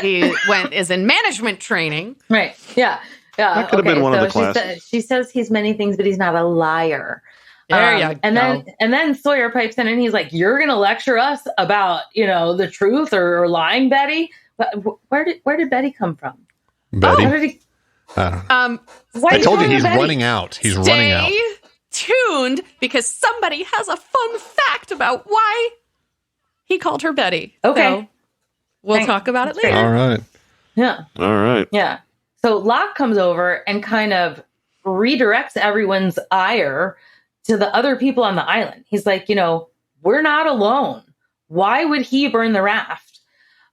He is in management training. Right. Yeah. Yeah. That could have been one of the classes. She says he's many things, but he's not a liar. There you go. And then Sawyer pipes in and he's like, "You're going to lecture us about the truth or lying, Betty? But where did Betty come from? Betty. Where did he? I told you he's running out. He's running out. Stay tuned because somebody has a fun fact about why he called her Betty. Okay. So we'll talk about it later. All right. Yeah. All right. Yeah. So Locke comes over and kind of redirects everyone's ire to the other people on the island. He's like, we're not alone. Why would he burn the raft?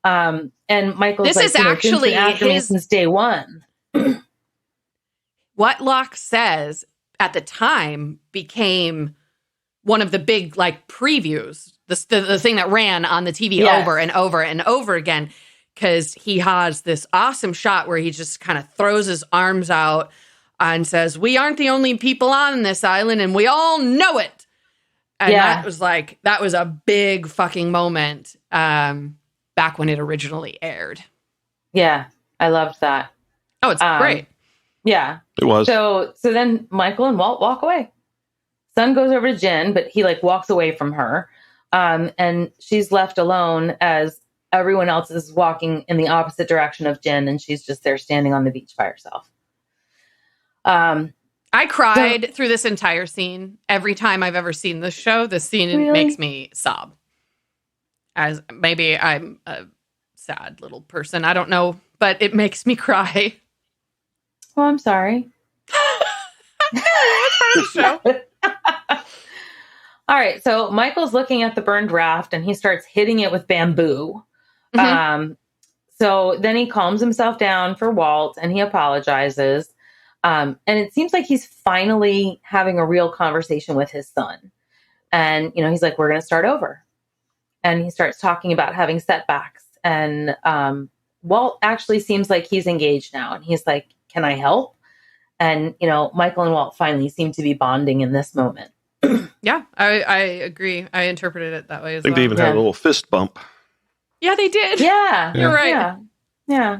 And Michael's this like, is actually after me since day one. What Locke says at the time became one of the big previews, the thing that ran on the TV over and over and over again, because he has this awesome shot where he just kind of throws his arms out and says, "We aren't the only people on this island, and we all know it." And that was a big fucking moment back when it originally aired. Yeah, I loved that. Oh, it's great. Yeah. It was. So then Michael and Walt walk away. Sun goes over to Jen, but he walks away from her. And she's left alone as everyone else is walking in the opposite direction of Jen, and she's just there standing on the beach by herself. I cried through this entire scene. Every time I've ever seen this show, this scene makes me sob. As maybe I'm a sad little person. I don't know, but it makes me cry. Oh, I'm sorry. All right. So Michael's looking at the burned raft and he starts hitting it with bamboo. Mm-hmm. So then he calms himself down for Walt and he apologizes. And it seems like he's finally having a real conversation with his son. And, he's like, we're going to start over. And he starts talking about having setbacks. And Walt actually seems like he's engaged now. And he's like, can I help? And, Michael and Walt finally seem to be bonding in this moment. Yeah, I agree. I interpreted it that way as well. I think they even had a little fist bump. Yeah, they did. Yeah. You're right. Yeah.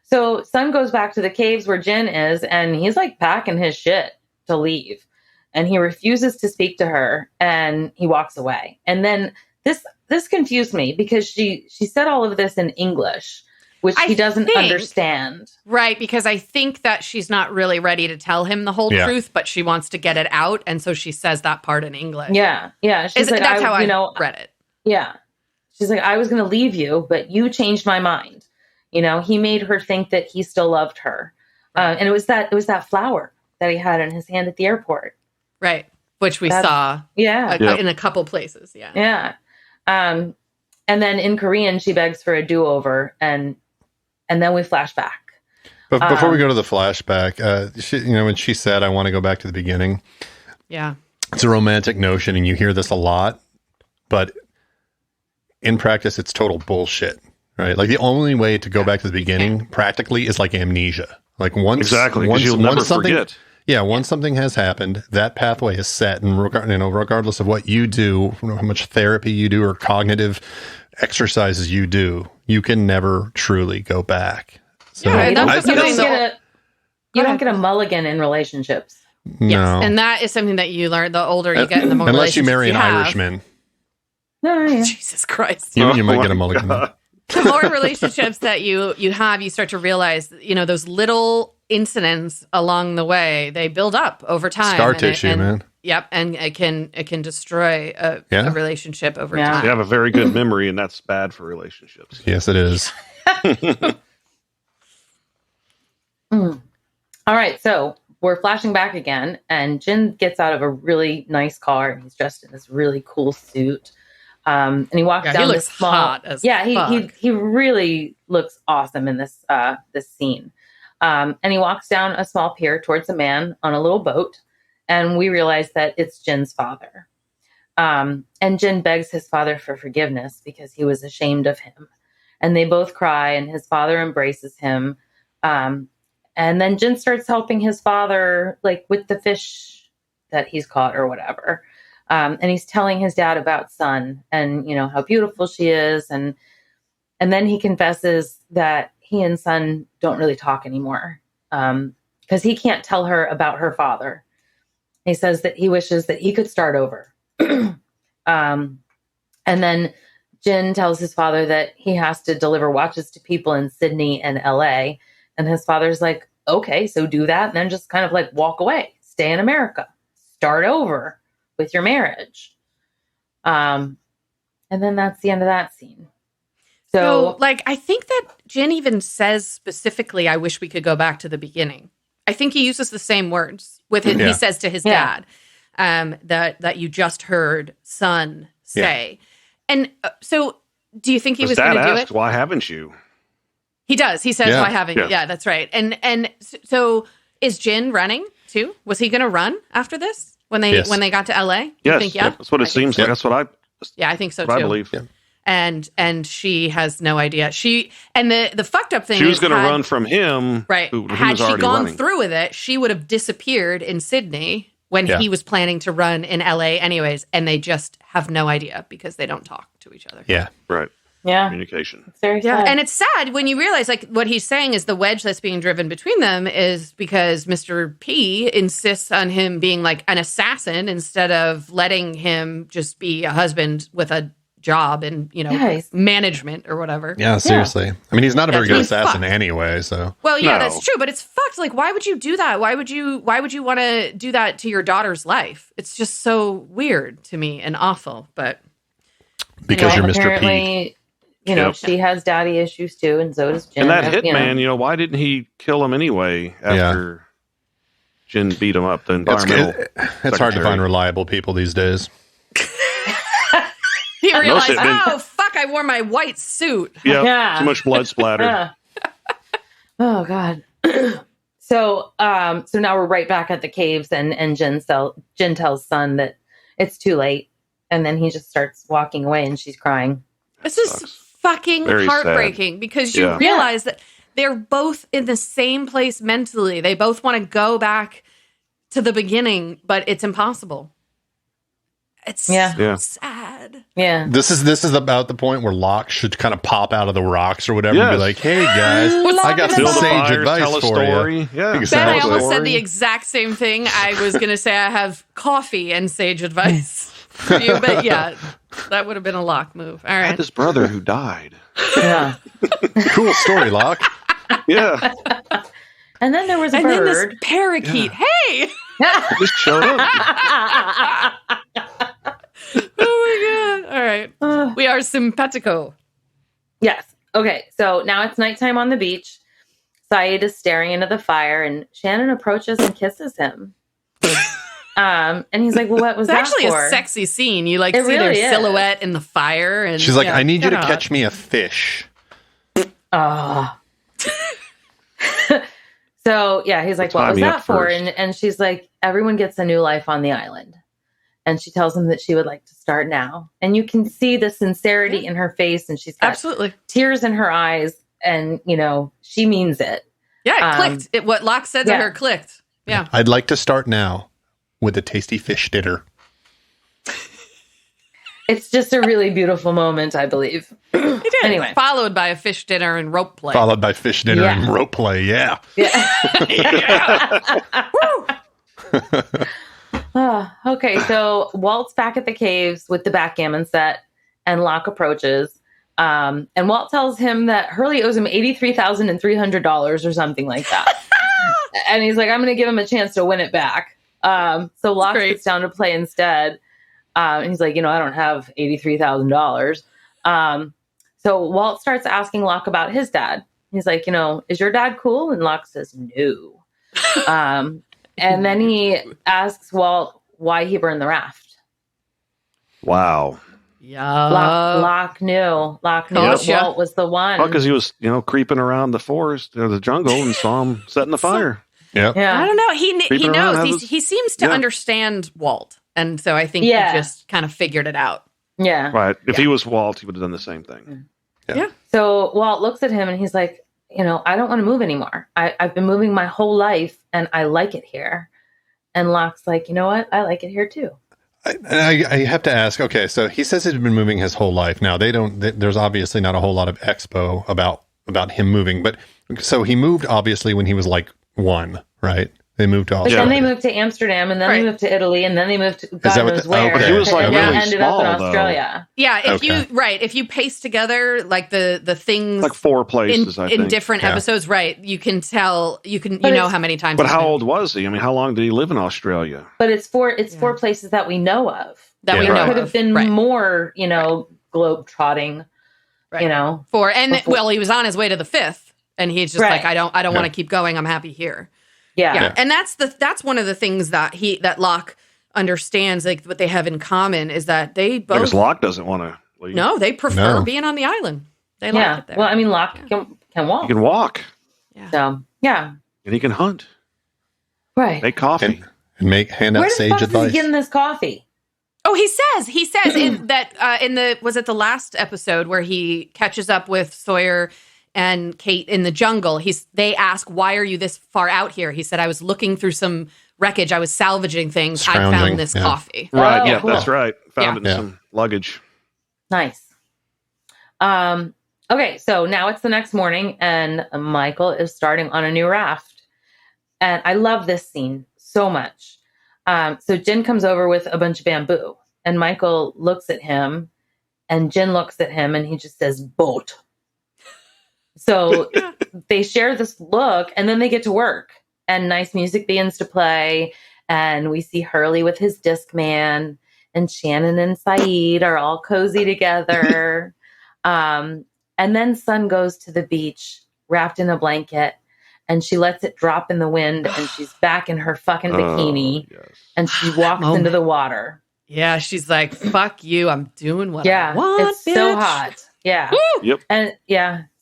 So Sun goes back to the caves where Jen is, and he's packing his shit to leave. And he refuses to speak to her, and he walks away. And then this confused me because she said all of this in English, which he doesn't understand. Right, because I think that she's not really ready to tell him the whole truth, but she wants to get it out, and so she says that part in English. Yeah. She's that's how I read it. Yeah. She's like, I was going to leave you, but you changed my mind. He made her think that he still loved her. And it was that flower that he had in his hand at the airport. Right. Which we saw in a couple places. Yeah. Yeah. And then in Korean, she begs for a do-over and then we flash back. But before we go to the flashback, when she said, I want to go back to the beginning. Yeah. It's a romantic notion and you hear this a lot, but in practice, it's total bullshit. Right, the only way to go back to the beginning practically is amnesia. Once you'll never forget. Yeah, once something has happened, that pathway is set, and regardless of what you do, how much therapy you do or cognitive exercises you do, you can never truly go back. So Yeah, and that's you something don't get a mulligan in relationships. no. Yes, and that is something that you learn the older you get and the more Unless you relationships marry an have. Irishman. No, yeah. Jesus Christ. You might Oh get a my mulligan. God. The more relationships that you have, you start to realize, those little incidents along the way, they build up over time. Scar tissue, man. Yep, and it can destroy a relationship over time. You have a very good memory, and that's bad for relationships. Yes, it is. All right, so we're flashing back again, and Jin gets out of a really nice car, and he's dressed in this really cool suit. And he walks down. He looks this small, hot as fuck. He really looks awesome in this this scene. And he walks down a small pier towards a man on a little boat, and we realize that it's Jin's father. And Jin begs his father for forgiveness because he was ashamed of him. And they both cry, and his father embraces him. And then Jin starts helping his father, like with the fish that he's caught or whatever. And he's telling his dad about Sun and, how beautiful she is. And then he confesses that he and Sun don't really talk anymore because he can't tell her about her father. He says that he wishes that he could start over. And then Jin tells his father that he has to deliver watches to people in Sydney and LA. And his father's like, okay, so do that. And then just kind of like walk away, stay in America, start over with your marriage. And then that's the end of that scene. So I think that Jin even says specifically, I wish we could go back to the beginning. I think he uses the same words with him. Yeah. He says to his dad, that you just heard Sun say. Yeah. And so do you think he was going to do it? Why haven't you? He does. He says, why haven't you? Yeah. Yeah, that's right. And so is Jin running too? Was he going to run after this? When they got to LA? Yes, think, that's what it seems like. That's what I think so too. I believe. Yeah. And she has no idea. The fucked up thing she was going to run from him. Right. Who had was she gone running. through with it, she would have disappeared in Sydney when he was planning to run in LA anyways, and they just have no idea because they don't talk to each other. Yeah. Right. Yeah. Communication. It's very sad. And it's sad when you realize what he's saying is the wedge that's being driven between them is because Mr. P insists on him being like an assassin instead of letting him just be a husband with a job and, management or whatever. Yeah, seriously. Yeah. I mean, he's not a very good assassin fucked. Anyway, so. Well, yeah, that's true, but it's fucked. Like, why would you do that? Why would you want to do that to your daughter's life? It's just so weird to me and awful, but. Because you're Mr. P. She has daddy issues too, and so does Jin. And that hitman, why didn't he kill him anyway after Jin beat him up? The environmental it's hard to find reliable people these days. He realized, fuck, I wore my white suit. Yeah. Too much blood splatter. Yeah. Oh, God. So now we're right back at the caves, and Jin tells Sun that it's too late. And then he just starts walking away, and she's crying. This is fucking Very heartbreaking sad. because you realize that they're both in the same place mentally. They both want to go back to the beginning, but it's impossible. It's so sad. Yeah. This is about the point where Locke should kind of pop out of the rocks or whatever and be like, hey guys, I got some sage advice for you. Yeah, exactly. Ben, I almost said the exact same thing. I was going to say I have coffee and sage advice for you, but yeah, that would have been a Locke move. All right. I had this brother who died. Yeah. Cool story, Locke. Yeah. And then there was a bird. And then this parakeet. Yeah. Hey! Just showed up. Oh my God. All right. We are simpatico. Yes. Okay. So now it's nighttime on the beach. Saeed is staring into the fire, and Shannon approaches and kisses him. And he's like, well, what was that for? It's actually a sexy scene. You see their silhouette in the fire. And she's like, I need you to catch me a fish. Oh. So, yeah, he's like, what was that for? And she's like, everyone gets a new life on the island. And she tells him that she would like to start now. And you can see the sincerity in her face. And she's got tears in her eyes. And, she means it. Yeah, it clicked. What Locke said to her clicked. Yeah. I'd like to start now with a tasty fish dinner. It's just a really beautiful moment, I believe. It is. Anyway. Followed by a fish dinner and rope play. Followed by fish dinner and rope play. Yeah. Okay, so Walt's back at the caves with the backgammon set, and Locke approaches. And Walt tells him that Hurley owes him $83,300 or something like that. And he's like, I'm going to give him a chance to win it back. So Locke sits down to play instead. And he's like, I don't have $83,000. So Walt starts asking Locke about his dad. He's like, is your dad cool? And Locke says, no. And then he asks Walt why he burned the raft. Wow. Yeah. Locke knew. Walt was the one. Oh, because he was, creeping around the forest or the jungle and saw him setting the fire. Yeah. I don't know. He knows. He seems to Yeah. understand Walt. And so I think he just kind of figured it out. Yeah. Right. If he was Walt, he would have done the same thing. Yeah. So Walt looks at him and he's like, I don't want to move anymore. I've been moving my whole life and I like it here. And Locke's like, you know what? I like it here too. I have to ask. Okay, so he says he's been moving his whole life. Now there's obviously not a whole lot of expo about him moving, but so he moved obviously when he was like 1, right? They moved to Australia. But then they moved to Amsterdam, and then they moved to Italy, and then they moved to God knows where. Okay. He was like and really ended small, up in Australia. Yeah, if you paste together like the things like 4 places in different episodes, right? You can tell you know how many times. But how old was he? I mean, how long did he live in Australia? But it's 4 places that we know of. That we know could have been right. more, globe trotting. Right. 4 and well, he was on his way to the 5th, and he's just like, I don't want to keep going. I'm happy here. Yeah. And that's one of the things that Locke understands, like what they have in common is that they both. Because Locke doesn't want to leave. No, they prefer being on the island. They like it there. Well, I mean, Locke can walk. He can walk. Yeah. So And he can hunt. Right. Make coffee. And hand out sage advice. Where is he getting this coffee? Oh, he says in the last episode where he catches up with Sawyer and Kate in the jungle, they ask, why are you this far out here? He said, I was looking through some wreckage. I was salvaging things. I found this coffee. Right. Cool. That's right. Found it in some luggage. Nice. Okay. So now it's the next morning and Michael is starting on a new raft. And I love this scene so much. So Jin comes over with a bunch of bamboo and Michael looks at him and Jin looks at him and he just says, boat. So they share this look and then they get to work and nice music begins to play. And we see Hurley with his Discman and Shannon and Saeed are all cozy together. And then Sun goes to the beach wrapped in a blanket and she lets it drop in the wind and she's back in her fucking bikini and she walks into the water. Yeah. She's like, fuck you. I'm doing what I want. It's so hot. Yeah. Woo! Yep. And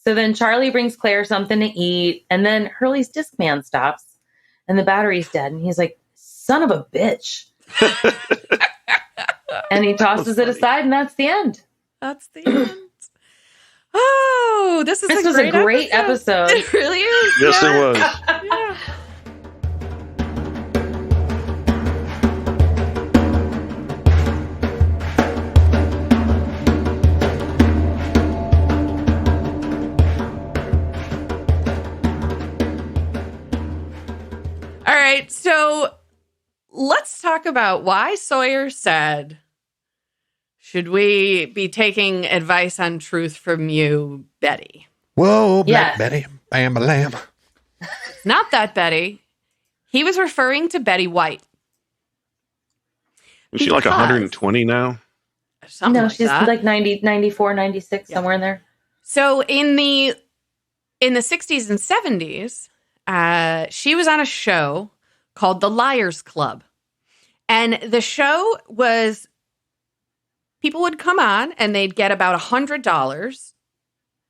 so then Charlie brings Claire something to eat, and then Hurley's Discman stops, and the battery's dead, and he's like, son of a bitch. And he tosses it aside, and that's the end. That's the end. Oh, this was a great episode. It really is. Yes, it was. Yeah. All right, so let's talk about why Sawyer said, should we be taking advice on truth from you, Betty? Whoa, Black Betty, bam, lamb. Not that Betty. He was referring to Betty White. Is she like 120 now? No, she's like 90, 94, 96, somewhere in there. So in the 60s and 70s, she was on a show called The Liars Club. And the show was, people would come on and they'd get about $100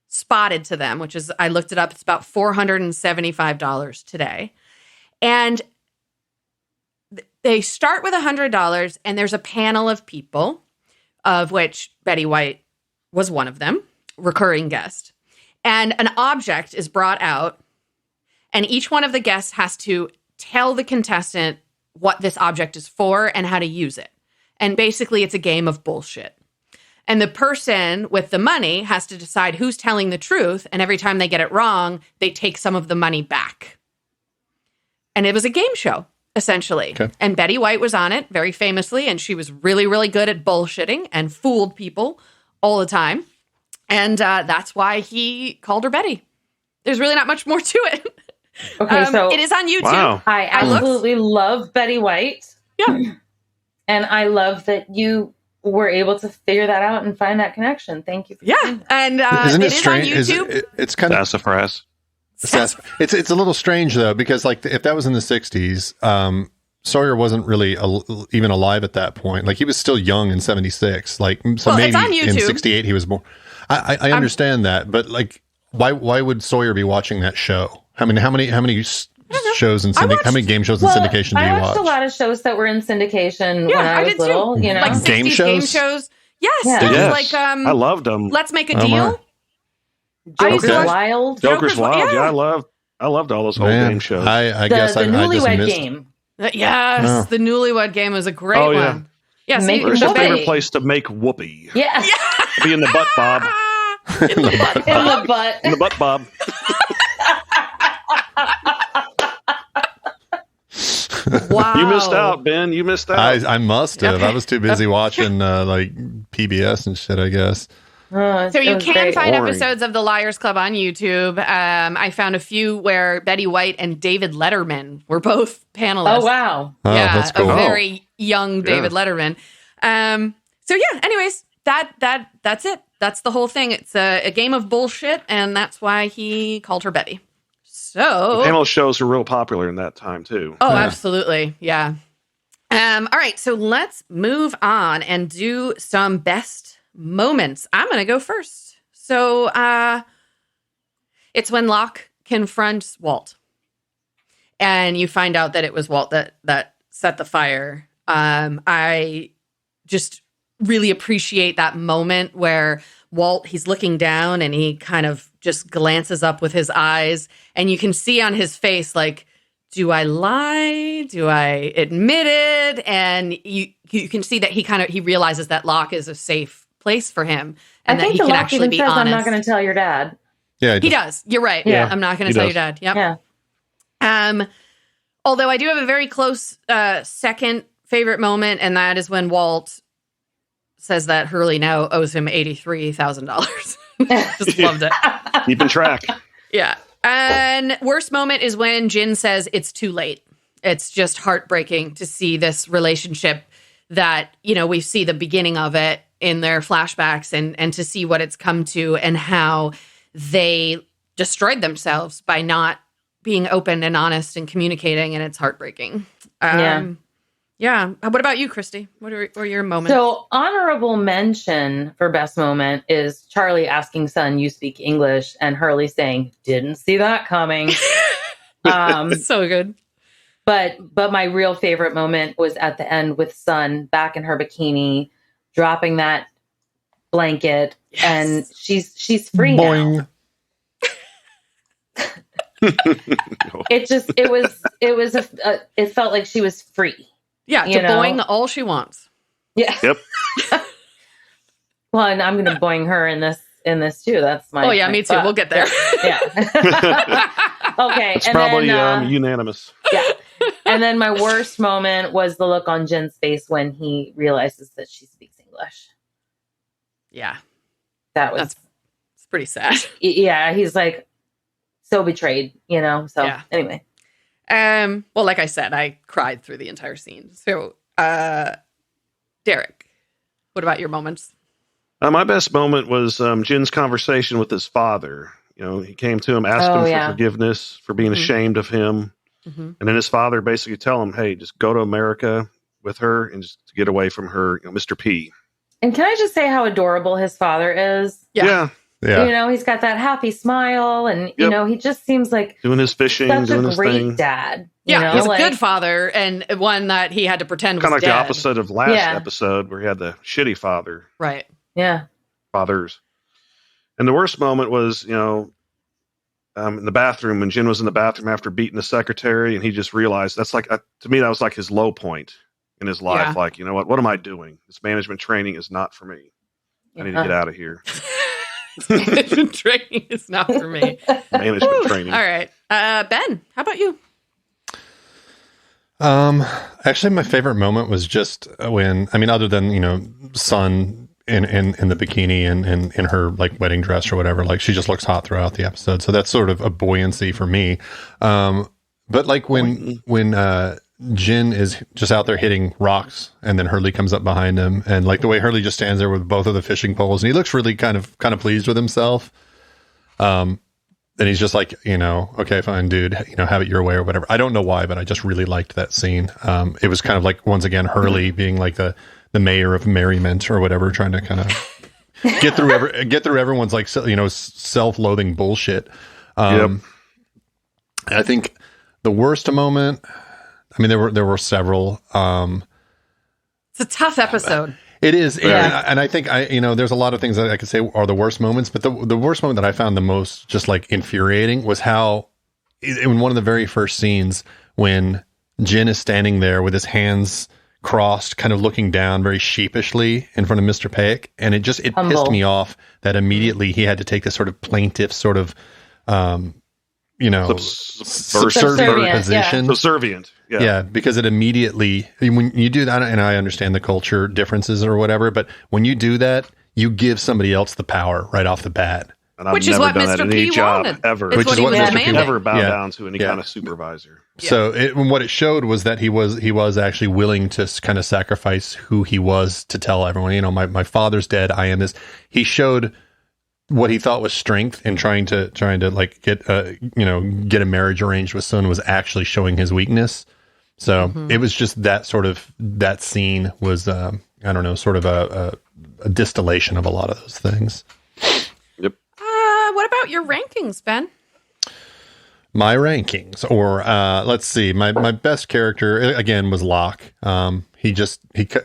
spotted to them, which is, I looked it up, it's about $475 today. And they start with $100 and there's a panel of people, of which Betty White was one of them, recurring guest. And an object is brought out, and each one of the guests has to tell the contestant what this object is for and how to use it. And basically, it's a game of bullshit. And the person with the money has to decide who's telling the truth. And every time they get it wrong, they take some of the money back. And it was a game show, essentially. Okay. And Betty White was on it very famously. And she was really, really good at bullshitting and fooled people all the time. And that's why he called her Betty. There's really not much more to it. Okay, so it is on YouTube. Wow. I absolutely love Betty White. Yeah. And I love that you were able to figure that out and find that connection. Thank you. And Isn't it it is strange? on YouTube. It's kind of Sassafras. it's a little strange though, because like if that was in the 60s, Sawyer wasn't really even alive at that point. Like he was still young in 76. Like so maybe in 68 he was born. I understand that, but like why would Sawyer be watching that show? I mean, how many shows and how many game shows in syndication do you watch? I watched a lot of shows that were in syndication when I was little. Too. You know, like 60s game shows. Yes, Yes. like I loved them. Let's Make a Deal. Joker's Okay. Wild. Joker's Wild. yeah. I loved all those old Man, game shows. I guess The I just Newlywed missed. Game. Yes, the Newlywed Game was a great Oh, yeah. one. Yes, Make Where's your Whoopee. favorite place to make whoopee? Yeah. Be in the butt, Bob. In the butt. In the butt, Bob. Wow, You missed out, Ben. You missed out. I must have. Okay. I was too busy watching like PBS and shit, I guess. So you can find Boring. episodes of The Liars Club on YouTube. I found a few where Betty White and David Letterman were both panelists. Oh, wow. Oh, Yeah, that's cool. a very young David Letterman. So yeah, anyways, that's it. That's the whole thing. It's a game of bullshit, and that's why he called her Betty. So Panel shows were real popular in that time too. oh, absolutely. Yeah. All right, so let's move on and do some best moments. I'm going to go first. So it's when Locke confronts Walt. And you find out that it was Walt that set the fire. I just really appreciate that moment where Walt, he's looking down and he kind of just glances up with his eyes. And you can see on his face, like, do I lie? Do I admit it? And you can see that he realizes that Locke is a safe place for him. And that he can actually be honest. I'm not going to tell your dad. Yeah, He does. You're right. Yeah. I'm not going to tell your dad. Yep. Yeah. Although I do have a very close second favorite moment, and that is when Walt says that Hurley now owes him $83,000. Just loved it. Keeping track. Yeah. And worst moment is when Jin says it's too late. It's just heartbreaking to see this relationship that, you know, we see the beginning of it in their flashbacks and to see what it's come to and how they destroyed themselves by not being open and honest and communicating, and it's heartbreaking. Yeah. What about you, Christy? What are your moments? So honorable mention for best moment is Charlie asking son, you speak English, and Hurley saying, didn't see that coming. So good. But my real favorite moment was at the end with Sun back in her bikini, dropping that blanket, and she's free now. It felt like she was free. Yeah, to boing all she wants. Yeah. Yep. Well, and I'm going to boing her in this too. That's my. Oh yeah, me too. We'll get there. Yeah. Okay. It's probably unanimous. Yeah. And then my worst moment was the look on Jin's face when he realizes that she speaks English. Yeah. It's pretty sad. Yeah, he's like so betrayed, So Yeah. anyway. Well, like I said, I cried through the entire scene. So, Derek, what about your moments? My best moment was Jin's conversation with his father. You know, he came to him, asked him for forgiveness for being ashamed of him. Mm-hmm. And then his father basically tell him, hey, just go to America with her and just to get away from her, Mr. P. And can I just say how adorable his father is? Yeah. He's got that happy smile, and he just seems like doing his fishing, such doing a his great thing. dad. Yeah, he's a good father, and one that he had to pretend was Kind of like dead. the opposite of last episode where he had the shitty father. Right. Yeah. Fathers. And the worst moment was, in the bathroom when Jin was in the bathroom after beating the secretary, and he just realized that's like, to me, that was like his low point in his life. Yeah. Like, you know what am I doing? This management training is not for me. I need to get out of here. Management training is not for me. Management training. All right. Ben, how about you? Actually, my favorite moment was just when, other than, Sun in the bikini and in her like wedding dress or whatever, like she just looks hot throughout the episode. So that's sort of a buoyancy for me. But like when Jin is just out there hitting rocks and then Hurley comes up behind him, and like the way Hurley just stands there with both of the fishing poles and he looks really kind of pleased with himself. And he's just like, okay, fine, dude, have it your way or whatever. I don't know why, but I just really liked that scene. It was kind of like, once again, Hurley being like the mayor of merriment or whatever, trying to kind of get through everyone's like, self-loathing bullshit. Yep. I think the worst moment, there were several. It's a tough episode. It is. Yeah. And I think there's a lot of things that I could say are the worst moments, but the worst moment that I found the most just like infuriating was how in one of the very first scenes when Jin is standing there with his hands crossed, kind of looking down very sheepishly in front of Mr. Paik. And it pissed me off that immediately he had to take this sort of plaintiff sort of, subservient position. Subservient. Yeah, because it immediately, when you do that, and I understand the culture differences or whatever, but when you do that, you give somebody else the power right off the bat. And I've never done that in any job ever. Which is what Mr. P never bow down to any kind of supervisor. So what it showed was that he was actually willing to kind of sacrifice who he was to tell everyone, my father's dead, I am this. He showed what he thought was strength in trying to like get a marriage arranged with Sun was actually showing his weakness. So it was just that scene was, sort of a distillation of a lot of those things. Yep. What about your rankings, Ben? My rankings, or let's see, my best character again was Locke. He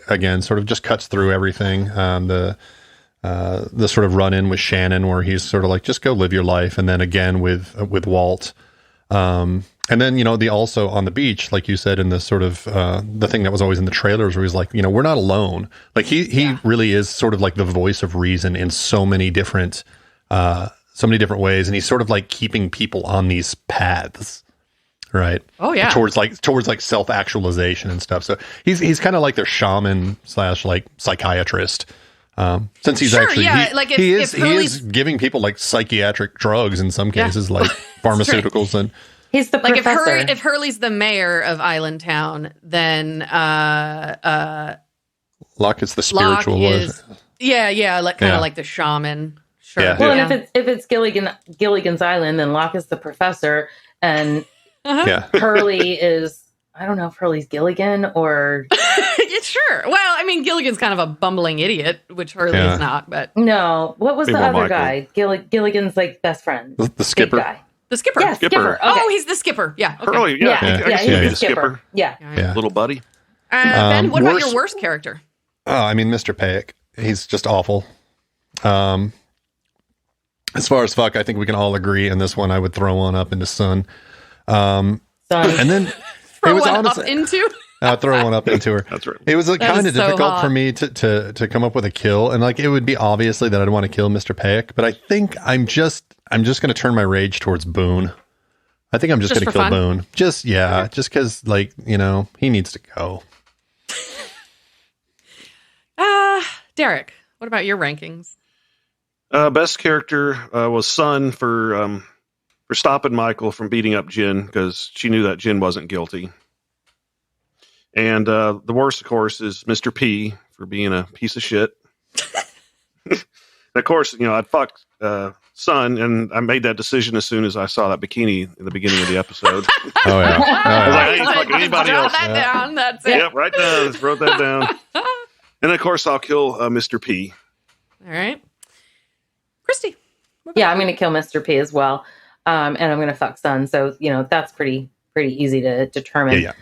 again sort of just cuts through everything. The sort of run in with Shannon where he's sort of like, just go live your life. And then again with Walt. And then, the also on the beach, like you said, in the sort of, the thing that was always in the trailers where he's like, we're not alone. Like he really is sort of like the voice of reason in so many different ways. And he's sort of like keeping people on these paths. Right. Oh yeah. Towards like self-actualization and stuff. So he's kind of like their shaman / like psychiatrist. Since he's he is giving people like psychiatric drugs in some cases, like pharmaceuticals, and he's the professor. If Hurley's the mayor of Island Town, then Locke is the spiritual. Like the shaman. Sure. Yeah. Well, and if it's Gilligan's Island, then Locke is the professor, and Hurley is, I don't know if Hurley's Gilligan or. Sure. Well, Gilligan's kind of a bumbling idiot, which Hurley is not, but. No. What was the other guy? Gilligan's like best friend. The skipper. Guy. The skipper. Yeah, skipper. Okay. Oh, he's the skipper. Yeah. Okay. Hurley, he's the skipper. Yeah. Little buddy. Ben, what about your worst character? Oh, Mr. Paik. He's just awful. As far as fuck, I think we can all agree in this one. I would throw one up into Sun. Sun. And then throw one up into. Throw one up into her. That's right. It was kind of difficult for me to come up with a kill, and like it would be obviously that I'd want to kill Mr. Paik, but I think I'm just going to turn my rage towards Boone. I think I'm just going to kill fun? Boone. Just because he needs to go. Derek, what about your rankings? Best character was Sun for stopping Michael from beating up Jin because she knew that Jin wasn't guilty. And the worst, of course, is Mr. P for being a piece of shit. And of course, I'd fuck Sun, and I made that decision as soon as I saw that bikini in the beginning of the episode. Oh, yeah. I ain't fucking anybody else. That down. That's it. Yep, right down. Just wrote that down. And of course, I'll kill Mr. P. All right. Christy. Yeah, I'm going to kill Mr. P as well. And I'm going to fuck Sun. So, that's pretty easy to determine. Yeah.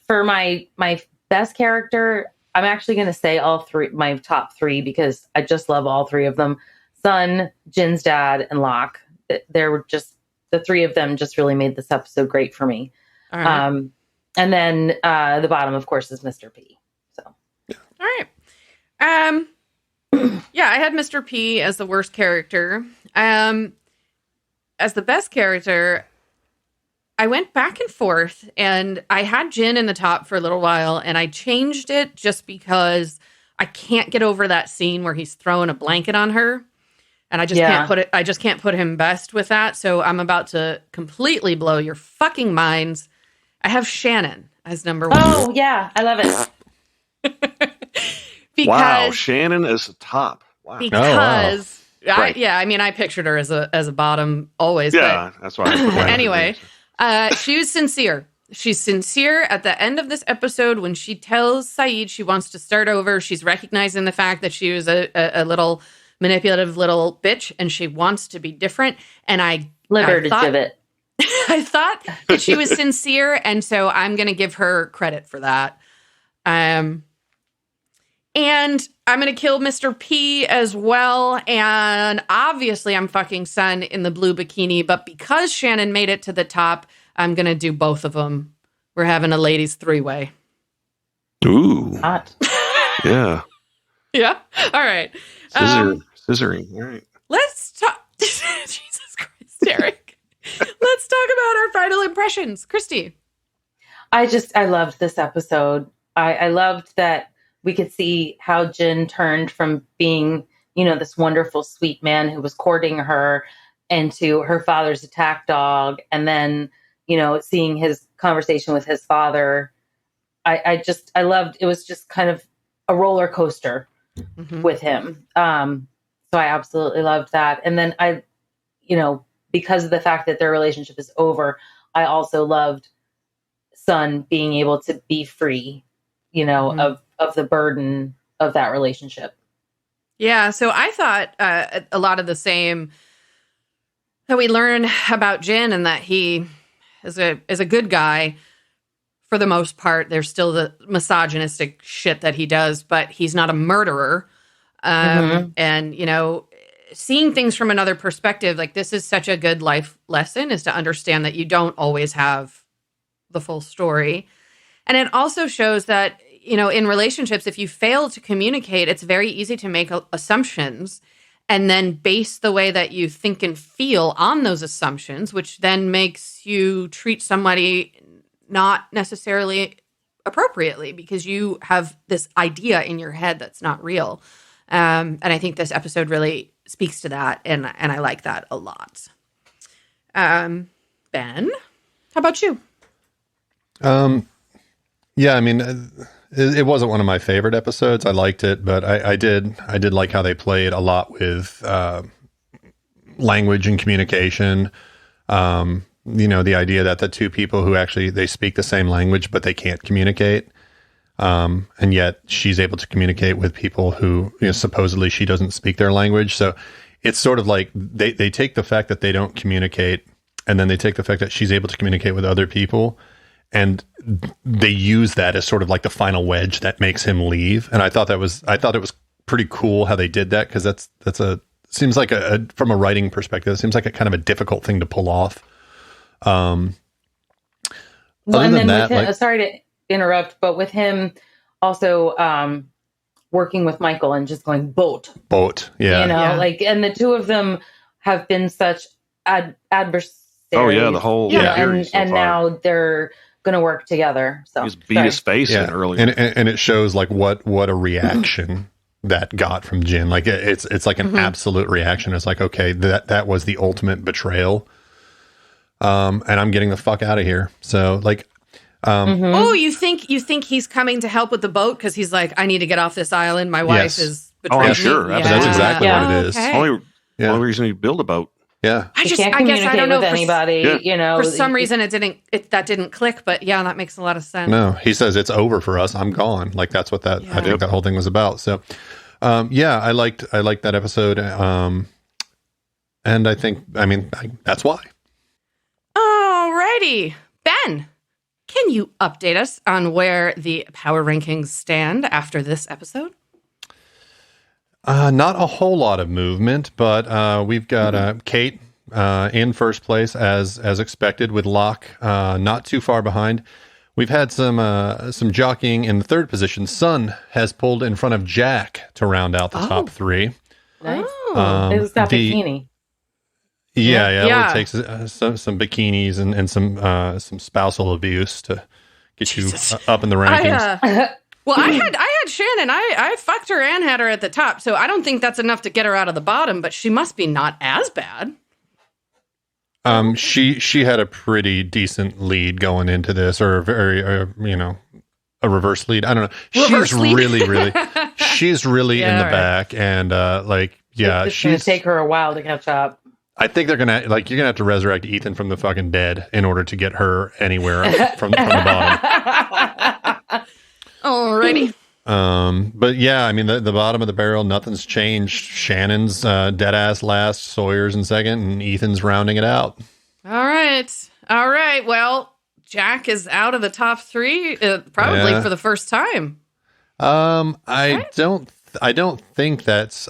For my best character, I'm actually going to say all three, my top three, because I just love all three of them. Sun, Jin's dad, and Locke. They were just, the three of them just really made this episode great for me. All right. And then the bottom, of course, is Mr. P. So, all right. Yeah, I had Mr. P as the worst character. As the best character, I went back and forth, and I had Jin in the top for a little while, and I changed it just because I can't get over that scene where he's throwing a blanket on her, and I just can't put him best with that. So I'm about to completely blow your fucking minds. I have Shannon as number 1. Oh yeah, I love it. Wow, Shannon is the top. Wow. Because Right. I pictured her as a bottom always. Yeah, that's why. Anyway, she was sincere. She's sincere at the end of this episode when she tells Saeed she wants to start over. She's recognizing the fact that she was a little manipulative little bitch and she wants to be different. And I thought that she was sincere, and so I'm going to give her credit for that. And I'm going to kill Mr. P as well. And obviously I'm fucking Sun in the blue bikini. But because Shannon made it to the top, I'm going to do both of them. We're having a ladies 3-way. Ooh. Hot. Yeah. Yeah. All right. Scissoring. All right. Let's talk. Jesus Christ, Eric. Let's talk about our final impressions. Christy. I loved this episode. I loved that we could see how Jin turned from being, this wonderful, sweet man who was courting her into her father's attack dog. And then, seeing his conversation with his father. I loved, it was just kind of a roller coaster with him. So I absolutely loved that. And then because of the fact that their relationship is over, I also loved Sun being able to be free, of the burden of that relationship. Yeah, so I thought a lot of the same that we learn about Jin, and that he is a good guy for the most part. There's still the misogynistic shit that he does, but he's not a murderer. And, seeing things from another perspective, like this is such a good life lesson, is to understand that you don't always have the full story. And it also shows that, in relationships, if you fail to communicate, it's very easy to make assumptions and then base the way that you think and feel on those assumptions, which then makes you treat somebody not necessarily appropriately because you have this idea in your head that's not real. And I think this episode really speaks to that, and I like that a lot. Ben, how about you? Yeah, it wasn't one of my favorite episodes. I liked it, but I did like how they played a lot with language and communication. The idea that the two people who actually, they speak the same language, but they can't communicate. And yet she's able to communicate with people who, supposedly she doesn't speak their language. So it's sort of like they take the fact that they don't communicate, and then they take the fact that she's able to communicate with other people, and they use that as sort of like the final wedge that makes him leave. And I thought it was pretty cool how they did that, because seems like from a writing perspective, it seems like a kind of a difficult thing to pull off. Well, and then that, with him, sorry to interrupt, but with him also working with Michael and just going boat, yeah, and the two of them have been such adversaries. Oh yeah, the whole and now they're going to work together. So he just beat his face in earlier, and it shows like what a reaction that got from Jin. Like it's like an absolute reaction. It's like, okay, that was the ultimate betrayal. And I'm getting the fuck out of here. So like, oh, you think he's coming to help with the boat because he's like, I need to get off this island. My wife is betraying me. Sure, yeah. That's exactly what it is. Okay. Only reason you build a boat. Yeah, I guess I don't know with anybody. For some reason it didn't click, but yeah, that makes a lot of sense. No, he says it's over for us. I'm gone. Like that's what I think that whole thing was about. So, I liked that episode. And I think, that's why. Alrighty, Ben, can you update us on where the power rankings stand after this episode? Not a whole lot of movement, but we've got Kate in first place as expected, with Locke not too far behind. We've had some jockeying in the third position. Sun has pulled in front of Jack to round out the top three. Nice. It was that bikini. Yeah. It takes some bikinis and some spousal abuse to get you up in the rankings. I had Shannon. I fucked her and had her at the top, so I don't think that's enough to get her out of the bottom. But she must be not as bad. She had a pretty decent lead going into this, or a very a reverse lead. I don't know. She's really in the back, and it's going to take her a while to catch up. I think they're gonna you're gonna have to resurrect Ethan from the fucking dead in order to get her anywhere from the bottom. Alrighty. But yeah, I mean the bottom of the barrel, nothing's changed. Shannon's dead ass last, Sawyer's in second, and Ethan's rounding it out. All right. Well, Jack is out of the top three, probably for the first time. I don't think that's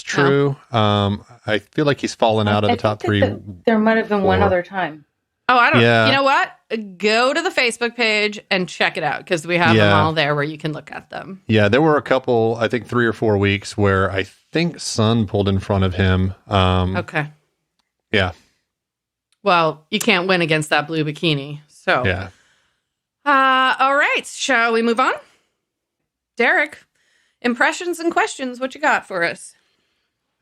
true. No. I feel like he's fallen out of the top three. There might have been one other time. Oh, I don't. Yeah. You know what? Go to the Facebook page and check it out because we have them all there where you can look at them. Yeah, there were a couple, I think 3 or 4 weeks where I think Sun pulled in front of him. Okay. Yeah. Well, you can't win against that blue bikini. So. Yeah. All right. Shall we move on? Derek, impressions and questions. What you got for us?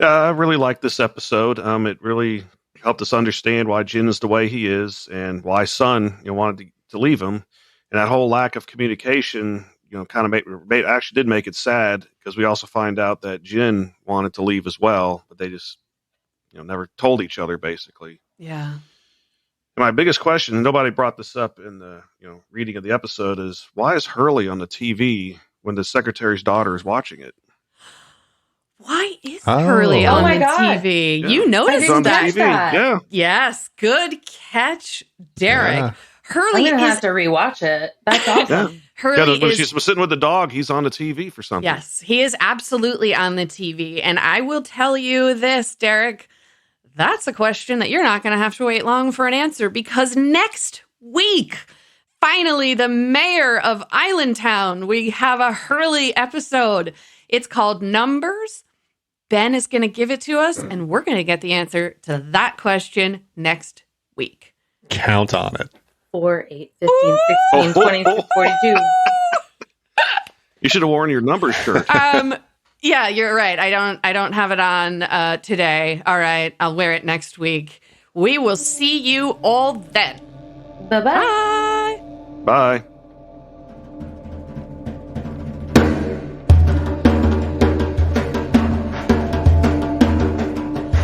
I really liked this episode. It really helped us understand why Jin is the way he is and why Sun wanted to leave him. And that whole lack of communication, kind of actually did make it sad because we also find out that Jin wanted to leave as well, but they just never told each other basically. Yeah. And my biggest question, and nobody brought this up in the reading of the episode, is why is Hurley on the TV when the secretary's daughter is watching it? Why is Hurley on the TV? Yeah. You noticed that? Yeah. Yes. Good catch, Derek. Yeah. Hurley I'm going to have to rewatch it. That's awesome. Yeah. Hurley when she's sitting with the dog, he's on the TV for something. Yes, he is absolutely on the TV. And I will tell you this, Derek, that's a question that you're not going to have to wait long for an answer because next week, finally, the mayor of Islandtown, we have a Hurley episode. It's called Numbers. Ben is going to give it to us, and we're going to get the answer to that question next week. Count on it. 4, 8, 15, 16, 20, 42. You should have worn your numbers shirt. Yeah, you're right. I don't have it on today. All right, I'll wear it next week. We will see you all then. Bye-bye. Bye.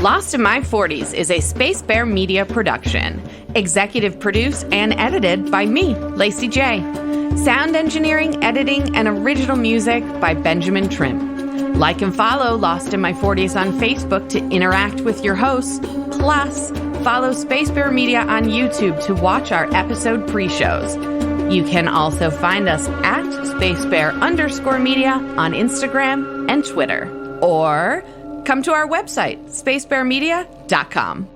Lost in My 40s is a Space Bear Media production. Executive produced and edited by me, Lacy J. Sound engineering, editing, and original music by Benjamin Trim. Like and follow Lost in My 40s on Facebook to interact with your hosts. Plus, follow Space Bear Media on YouTube to watch our episode pre-shows. You can also find us at SpaceBear_media on Instagram and Twitter. Or come to our website, spacebearmedia.com.